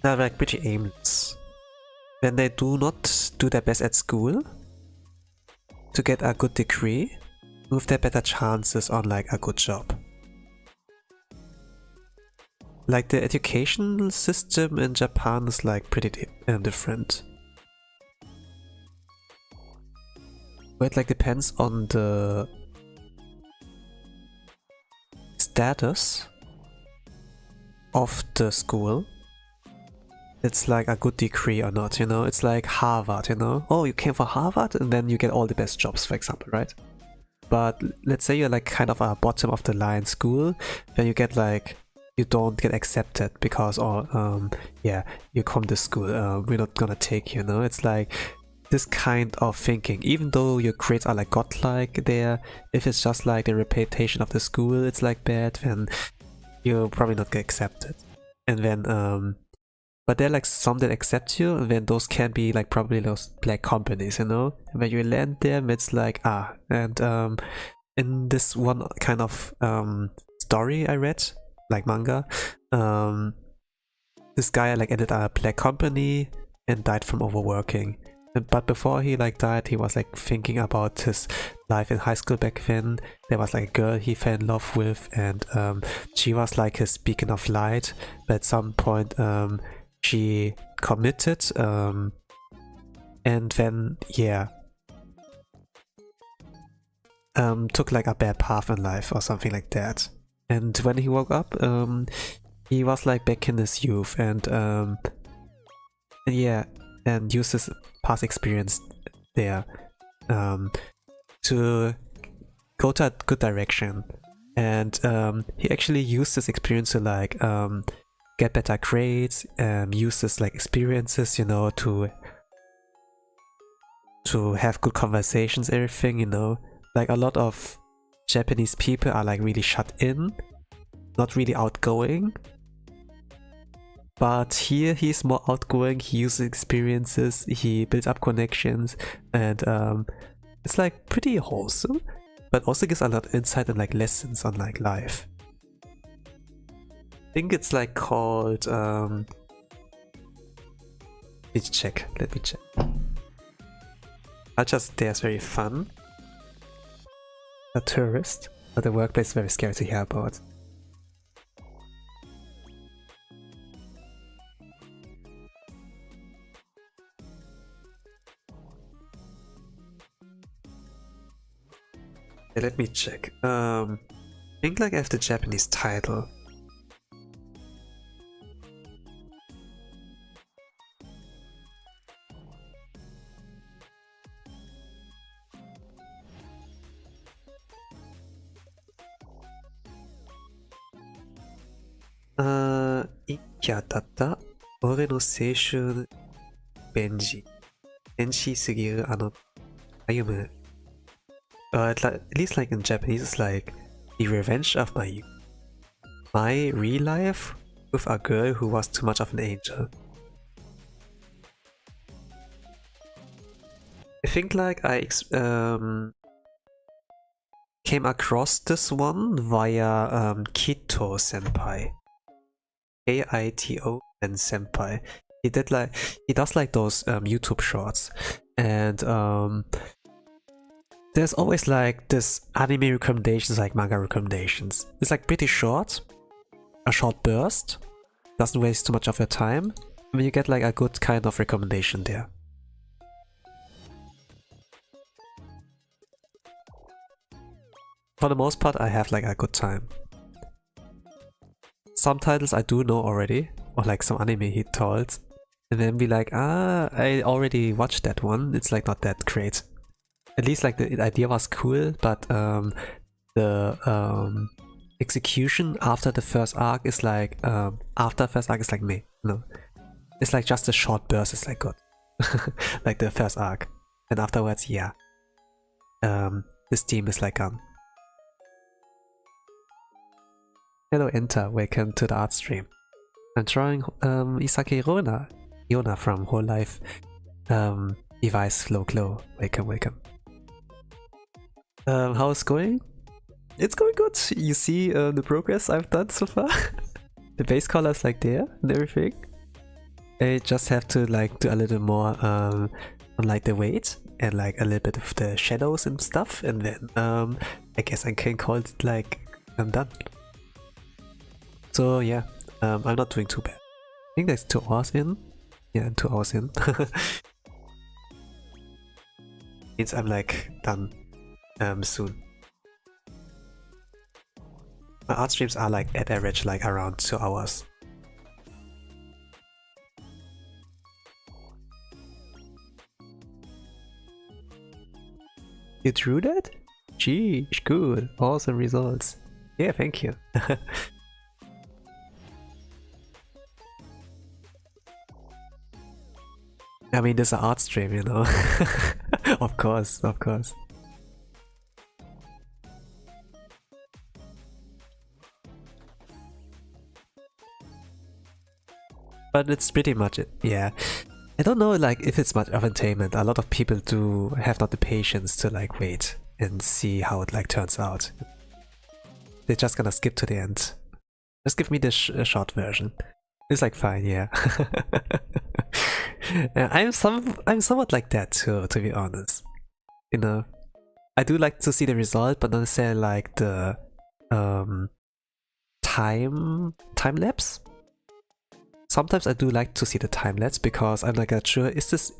Speaker 1: They're like pretty aimless. When they do not do their best at school to get a good degree, with their better chances on like a good job. Like the education system in Japan is like pretty different. But it like depends on the status of the school. It's like a good degree or not, you know? It's like Harvard, you know? Oh, you came for Harvard and then you get all the best jobs, for example, right? But let's say you're like kind of a bottom of the line school, then you get like, you don't get accepted because, or yeah, you come to school, we're not gonna take you, know? It's like this kind of thinking. Even though your grades are like godlike there, if it's just like the reputation of the school, it's like bad, then you'll probably not get accepted. And then but there are like some that accept you, and then those can be like probably those black companies, you know? And when you land there, it's like, and in this one kind of story I read, like manga, this guy like ended a black company and died from overworking. But before he like died, he was like thinking about his life in high school back then. There was like a girl he fell in love with, and she was like his beacon of light. But at some point she committed, and then yeah, took like a bad path in life or something like that. And when he woke up, he was like back in his youth, and yeah, and used his past experience there to go to a good direction. And he actually used this experience to like get better grades, use this like experiences, you know, to have good conversations, everything, you know. Like a lot of Japanese people are like really shut in, not really outgoing. But here he's more outgoing, he uses experiences, he builds up connections, and it's like pretty wholesome, but also gives a lot of insight and like lessons on like life. think it's like called let me check. Just there's very fun. A tourist, but the workplace is very scary to hear about. Yeah, let me check. I think like I have the Japanese title. Kyatto, ore no seishun benji. Benshi sugiru ayumu. At least like in Japanese, it's like the revenge of my youth. My real life with a girl who was too much of an angel. I think like I came across this one via Kito senpai. K-I-T-O and senpai. He does like those YouTube shorts, and there's always like this anime recommendations, like manga recommendations. It's like pretty short, a short burst, doesn't waste too much of your time. I mean, you get like a good kind of recommendation there. For the most part, I have like a good time. Some titles I do know already, or like some anime he told, and then be like, I already watched that one, it's like not that great. At least like the idea was cool, but the execution after the first arc is like, meh, no. It's like just a short burst is like good. Like the first arc. And afterwards, yeah. This team is like Hello Enter, welcome to the art stream. I'm drawing Isaki Riona from Hololive device Flowglow. Welcome. How's it going? It's going good. You see the progress I've done so far? The base color is like there and everything. I just have to like do a little more on like the weight and like a little bit of the shadows and stuff, and then I guess I can call it like I'm done. So yeah, I'm not doing too bad. I think that's 2 hours in. Yeah, 2 hours in. Means I'm like done soon. My art streams are like at average like around 2 hours. You drew that? Gee, cool. Awesome results. Yeah, thank you. I mean, this is an art stream, you know. Of course. But it's pretty much it, yeah. I don't know like if it's much of entertainment. A lot of people do have not the patience to like wait and see how it like turns out. They're just gonna skip to the end. Just give me the short version. It's like fine, yeah. I'm somewhat like that too, to be honest. You know, I do like to see the result, but not necessarily like the time lapse. Sometimes I do like to see the time lapse because I'm like not sure, is this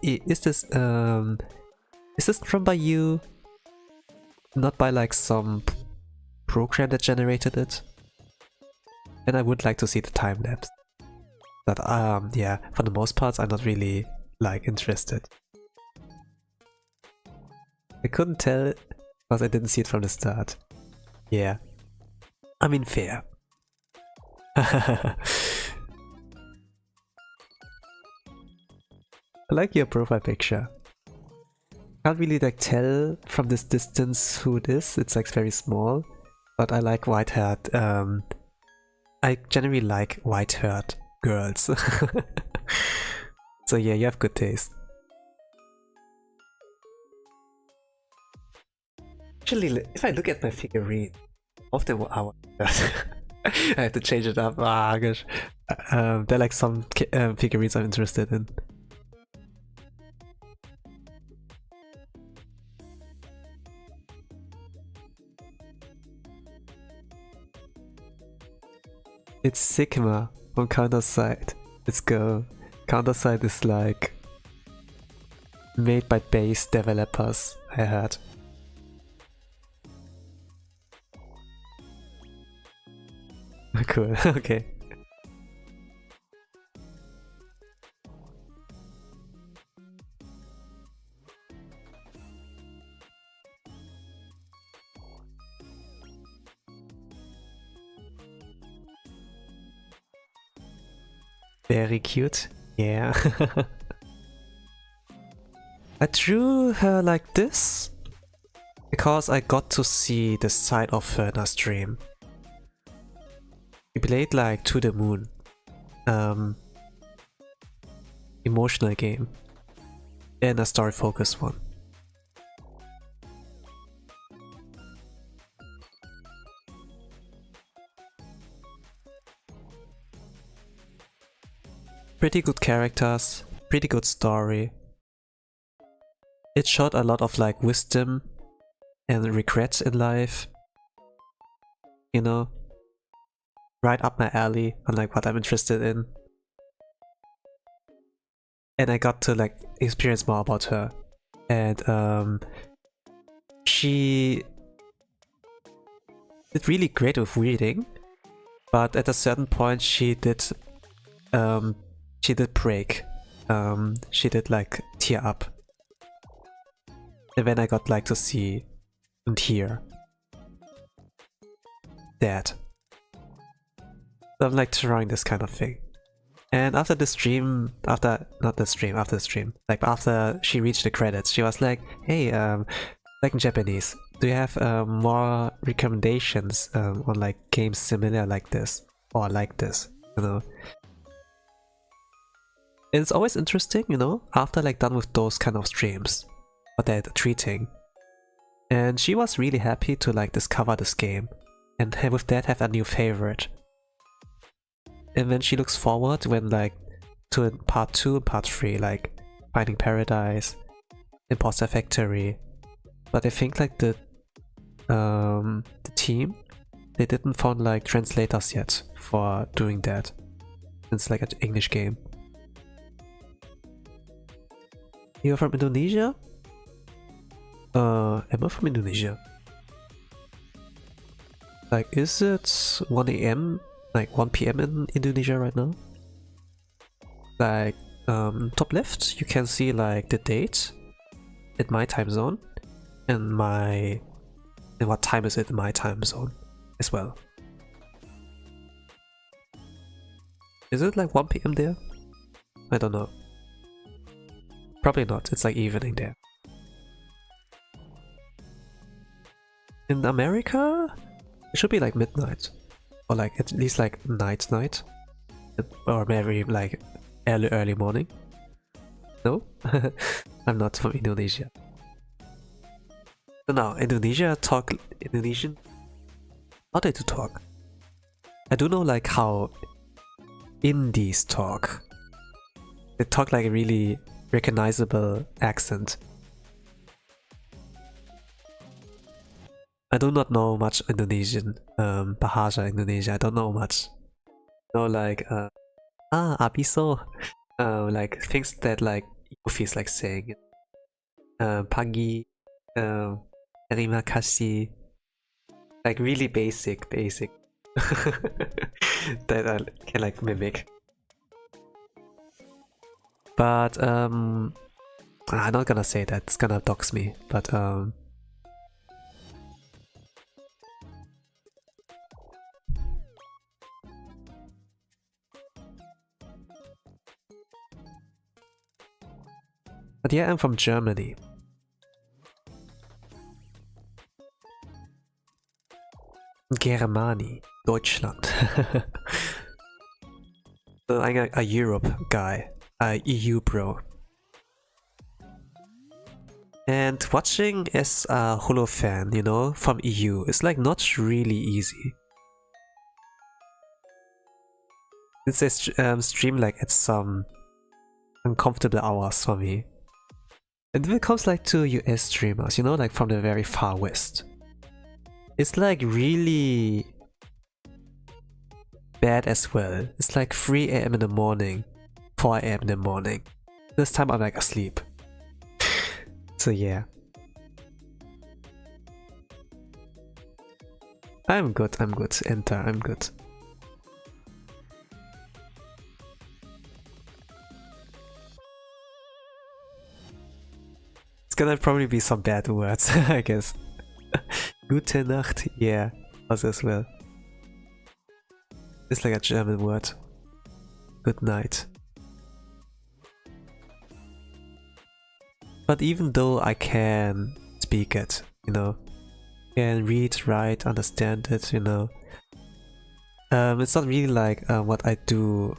Speaker 1: drawn by you, not by like some program that generated it? And I would like to see the time lapse. But yeah, for the most part I'm not really like interested. I couldn't tell because I didn't see it from the start. Yeah, I mean fair. I like your profile picture. Can't really like tell from this distance who it is, it's like very small. But I like white-haired, I generally like white-haired girls. So yeah, you have good taste. Actually, if I look at my figurine, often what I want I have to change it up. Ah, gosh. There are like some figurines I'm interested in. It's Sigma from Counterside. Let's go. Counterside is like made by base developers, I heard. Cool, okay. Very cute, yeah. I drew her like this because I got to see the side of her in a stream. We played like To the Moon. Emotional game. And a story focused one. Pretty good characters, pretty good story. It showed a lot of like wisdom and regrets in life. You know? Right up my alley on like what I'm interested in. And I got to like experience more about her. And she did really great with reading, but at a certain point she did break. She did like tear up. And then I got like to see and hear that. So I'm like trying this kind of thing. And after the stream, after the stream, like after she reached the credits, she was like, hey, like in Japanese, do you have more recommendations on like games similar like this or like this, you know? And it's always interesting, you know, after like done with those kind of streams, what they're treating. And she was really happy to like discover this game and with that have a new favorite. And then she looks forward when like to part 2 and part 3, like Finding Paradise, Imposter Factory. But I think like the team, they didn't found like translators yet for doing that. It's like an English game. You're from Indonesia? Am I from Indonesia? Like, is it 1 AM? Like 1 PM in Indonesia right now? Like, top left, you can see like the date in my time zone and what time is it in my time zone as well. Is it like 1 PM there? I don't know. Probably not, it's like evening there. In America, it should be like midnight. Or like at least like night. Or maybe like early morning. No? I'm not from Indonesia. So now, Indonesia talk Indonesian? How they do talk? I do know like how Indies talk. They talk like a really recognizable accent. I do not know much Indonesian, Bahasa Indonesia, I don't know much. No, like, abiso, like things that like Yuffie's like saying. Pagi, terima kasih, like really basic. That I can like mimic. But, I'm not gonna say that, it's gonna dox me, but, but yeah, I'm from Germany. Germany, Deutschland. So I'm a Europe guy, a EU bro. And watching as a Holo fan, you know, from EU is like not really easy. It's a stream like at some uncomfortable hours for me. And when it comes like to US streamers, you know, like from the very far west, it's like really bad as well. It's like 3 AM in the morning, 4 AM in the morning. This time I'm like asleep. So yeah. I'm good, enter, I'm good. It's gonna probably be some bad words, I guess. Gute Nacht, yeah, us as well. It's like a German word. Good night. But even though I can speak it, you know, can read, write, understand it, you know, it's not really like what I do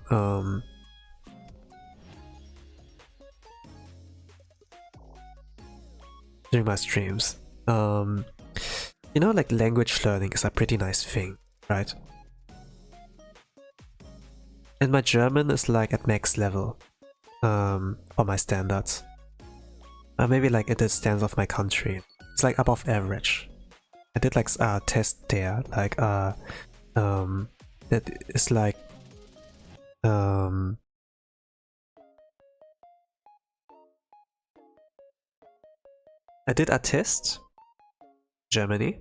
Speaker 1: during my streams. You know, like language learning is a pretty nice thing, right? And my German is like at max level for my standards. Maybe like at the standards of my country. It's like above average. I did like a test there, like that is like I did a test Germany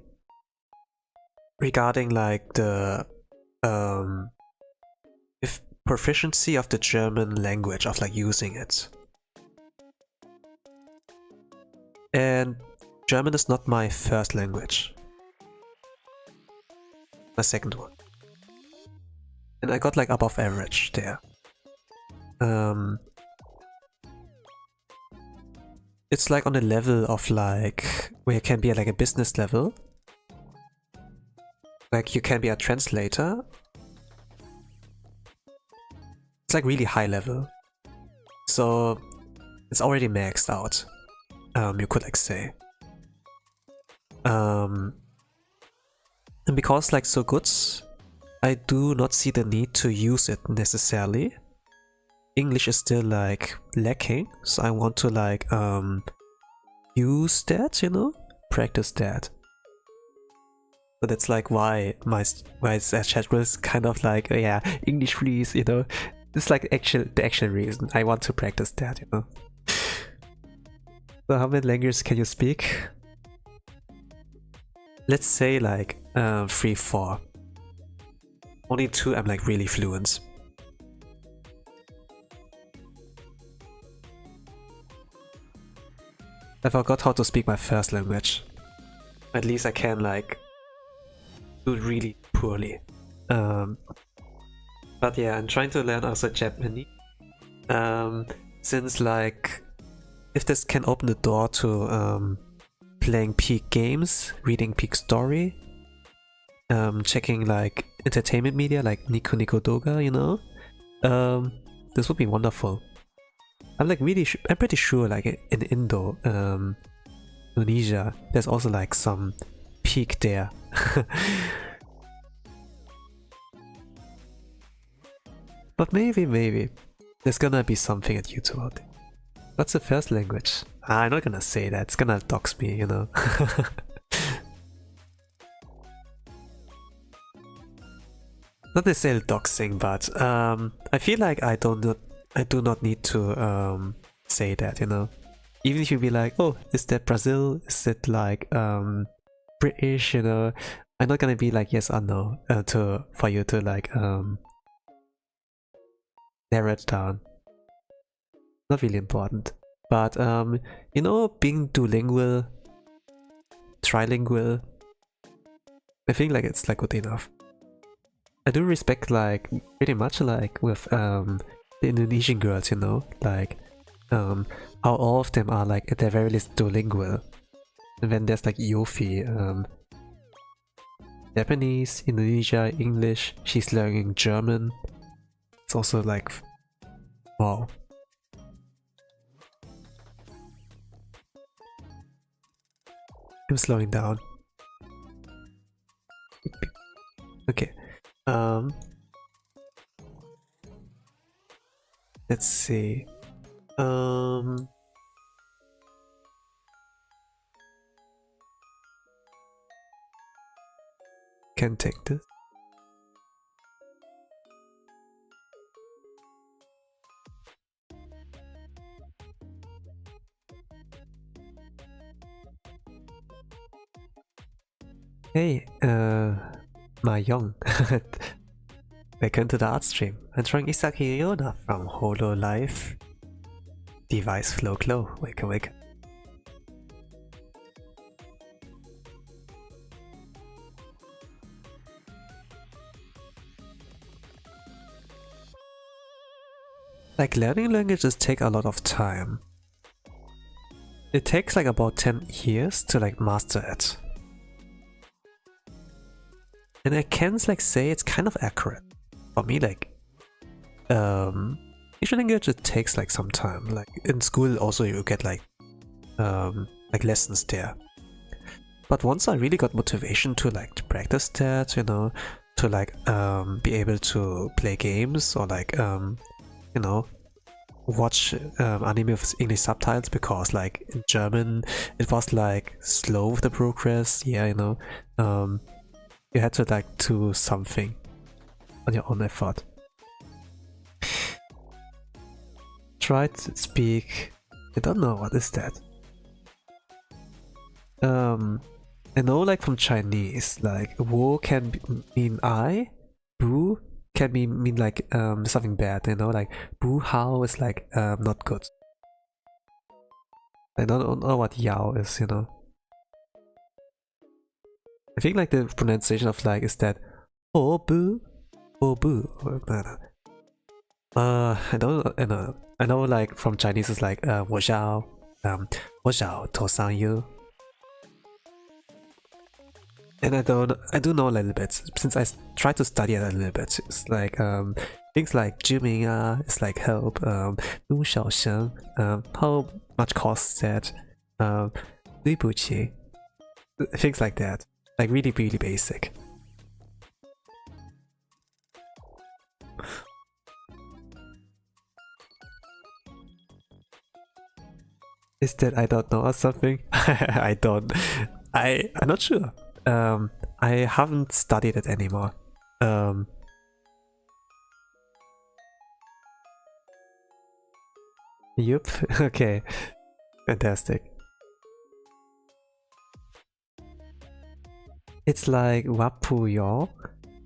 Speaker 1: regarding like the if proficiency of the German language, of like using it. And German is not my first language. My second one. And I got like above average there. It's like on a level of like where it can be at like a business level. Like you can be a translator. It's like really high level. So it's already maxed out. You could like say. And because like so good, I do not see the need to use it necessarily. English is still like lacking, so I want to like use that, you know, practice that. So that's like why my chat was kind of like, oh yeah, English please, you know. It's like the actual reason I want to practice that, you know. So how many languages can you speak? Let's say like 3, 4. Only 2 I'm like really fluent. I forgot how to speak my first language. At least I can like do really poorly. But yeah, I'm trying to learn also Japanese. Since like if this can open the door to playing peak games, reading peak story, checking like entertainment media like Nico Nico Doga, you know, this would be wonderful. I'm like really I'm pretty sure like in Indonesia, there's also like some peak there. But maybe there's gonna be something at YouTube out there. What's the first language? I'm not gonna say that, it's gonna dox me, you know. Not necessarily doxing, but I feel like I do not need to say that, you know. Even if you be like, oh, is that Brazil? Is it like British, you know? I'm not gonna be like yes or no for you to like narrow it down. Not really important. But you know, being duolingual, trilingual, I think like it's like good enough. I do respect like pretty much like with the Indonesian girls, you know, like how all of them are like at their very least duolingual. And then there's like Yofi, Japanese, Indonesia, English, she's learning German. It's also like, wow. I'm slowing down. Okay. Let's see. Can take this. Hey, Mayong. Welcome to the art stream. I'm trying Isaki Riona from Hololive. Device Flowglow. Welcome, welcome. Like, learning languages take a lot of time. It takes like about 10 years to like master it. And I can like say it's kind of accurate. For me, like, Asian language, it takes like some time. Like in school also you get like lessons there. But once I really got motivation to like to practice that, you know, to like be able to play games or like you know, watch anime with English subtitles, because like in German it was like slow with the progress. Yeah, you know, you had to like do something on your own effort. Try to speak. I don't know, what is that? I know like from Chinese, like wo can mean I, bu can mean like something bad, you know, like bu hao is like not good. I don't know what yao is, you know. I think like the pronunciation of like is that oh bu, oh bu. I don't. I know like from Chinese it's like 我想头上有. And I do know a little bit since I try to study it a little bit. It's like things like 知名 it's like help, 路小生, how much costs that, 对不起, things like that. Like really basic. Is that I don't know or something? I'm not sure. I haven't studied it anymore. Yup. Okay. Fantastic. It's like wapuyo,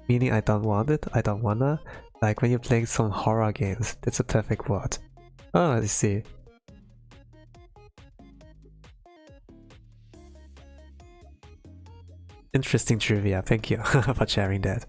Speaker 1: meaning I don't want it, I don't wanna. Like when you're playing some horror games, that's a perfect word. Oh, I see. Interesting trivia, thank you for sharing that.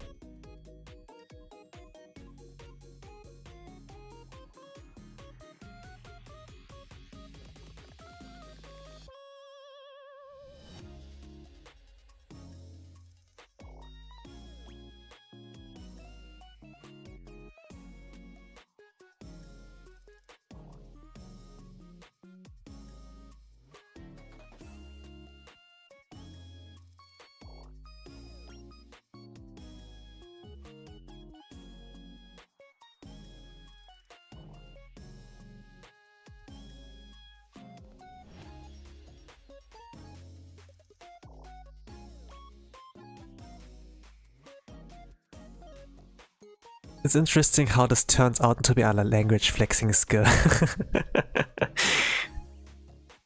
Speaker 1: It's interesting how this turns out to be a language flexing skill.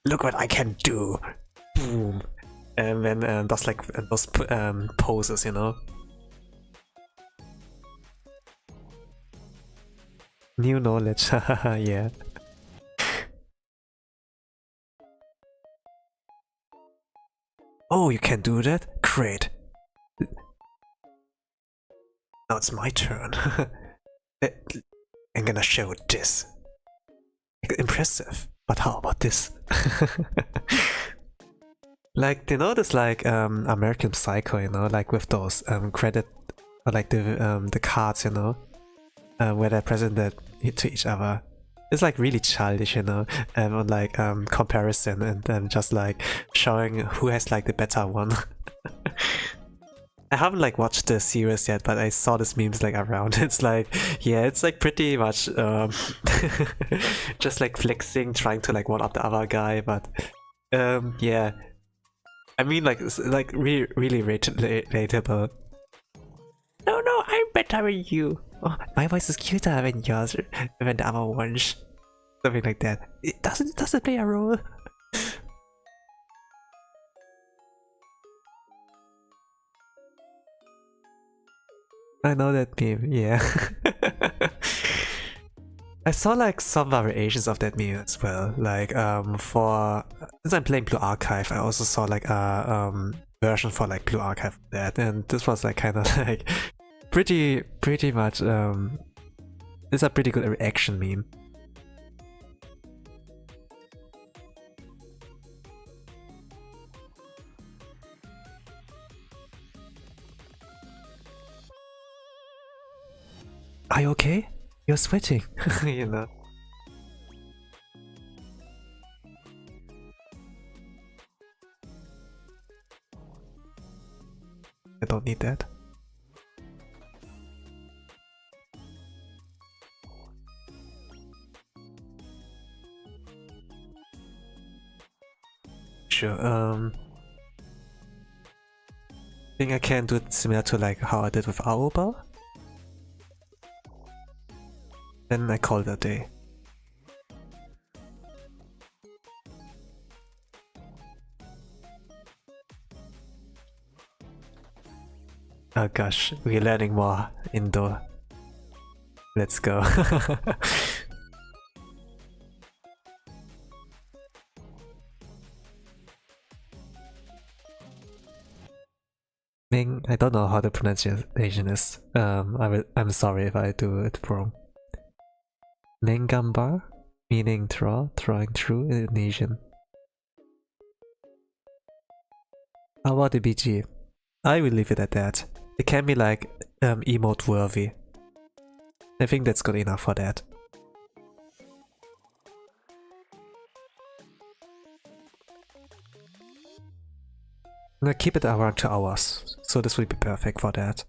Speaker 1: Look what I can do! Boom! And then does like those poses, you know? New knowledge, yeah. Oh, you can do that? Great! Now it's my turn. I'm gonna show this. Impressive, but how about this? Like, you know, this like American Psycho, you know, like with those credit, or like the cards, you know, where they present that to each other. It's like really childish, you know, on like comparison and just like showing who has like the better one. I haven't like watched the series yet, but I saw this memes like around. It's like, yeah, it's like pretty much just like flexing, trying to like one up the other guy. But yeah, I mean like it's like really relatable. No, no, I'm better than you. Oh, my voice is cuter than yours, than the other ones. Something like that. It doesn't play a role. I know that meme, yeah. I saw like some variations of that meme as well. Like for since I'm playing Blue Archive, I also saw like a version for like Blue Archive of that, and this was like kind of like pretty much it's a pretty good reaction meme. Are you okay? You're sweating, you know. I don't need that. Sure, I think I can do it similar to like how I did with Aoba. Then I call it a day. Oh gosh, we're learning more indoor. Let's go. Ming, I don't know how the pronunciation is. I'm sorry if I do it wrong. Menggambar, meaning drawing through in Indonesian. How about the BG? I will leave it at that. It can be like emote worthy. I think that's good enough for that. I'm gonna keep it around 2 hours, so this will be perfect for that.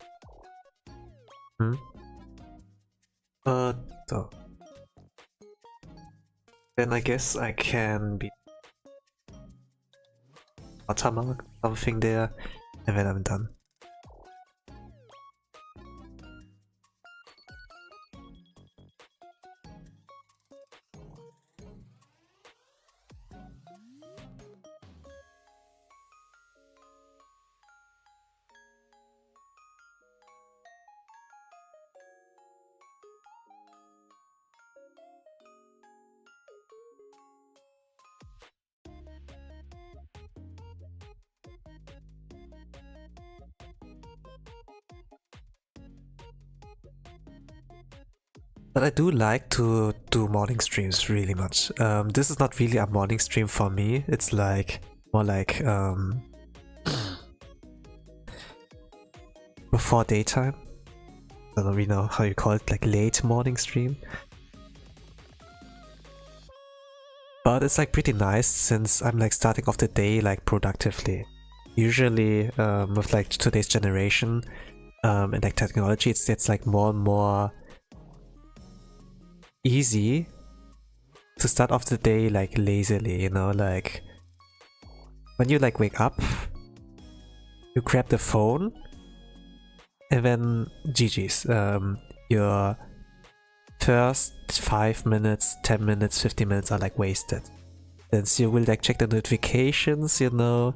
Speaker 1: So. Then I guess I can be watermark something there, and then I'm done. But I do like to do morning streams really much. This is not really a morning stream for me. It's like more like before daytime. I don't really know how you call it, like late morning stream. But it's like pretty nice since I'm like starting off the day like productively. Usually with like today's generation and like technology, it's like more and more easy to start off the day like lazily, you know, like when you like wake up, you grab the phone and then GG's. Your first 5 minutes, 10 minutes, 15 minutes are like wasted. Then you will like check the notifications, you know,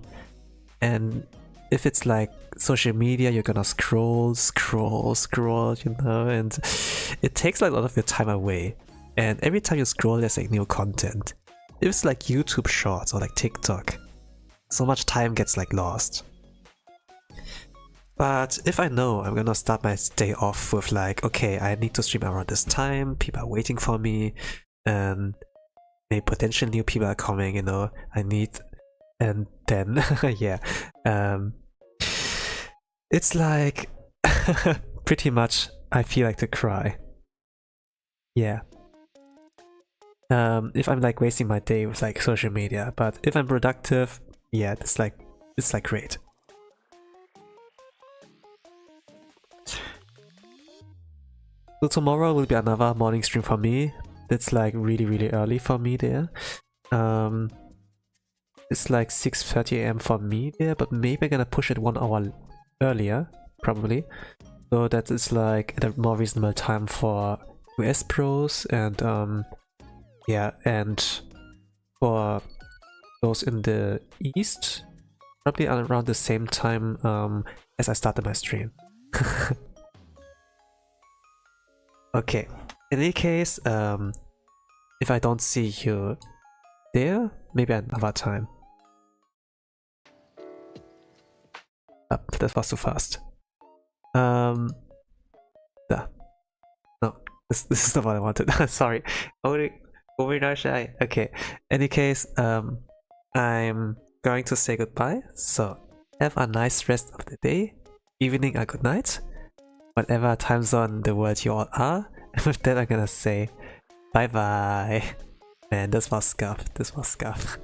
Speaker 1: and if it's like social media, you're gonna scroll, you know, and it takes like a lot of your time away. And every time you scroll, there's like new content. If it's like YouTube Shorts or like TikTok, so much time gets like lost. But if I know I'm gonna start my day off with like, okay, I need to stream around this time, people are waiting for me, and maybe potential new people are coming, you know, I need, and then yeah, it's like pretty much I feel like to cry. Yeah. If I'm like wasting my day with like social media, but if I'm productive, yeah, it's like great. So tomorrow will be another morning stream for me. It's like really early for me there. It's like 6:30 AM for me there, but maybe I'm gonna push it 1 hour earlier, probably. So that is like at a more reasonable time for US pros and yeah, and for those in the East, probably around the same time as I started my stream. Okay, in any case, if I don't see you there, maybe another time. That was too fast. Yeah. No, this is not what I wanted. Sorry. Over now shy. Okay. Any case, I'm going to say goodbye. So have a nice rest of the day, evening, or good night, whatever time zone in the world you all are. And with that, I'm gonna say bye bye. Man, this was scuffed. This was scuffed.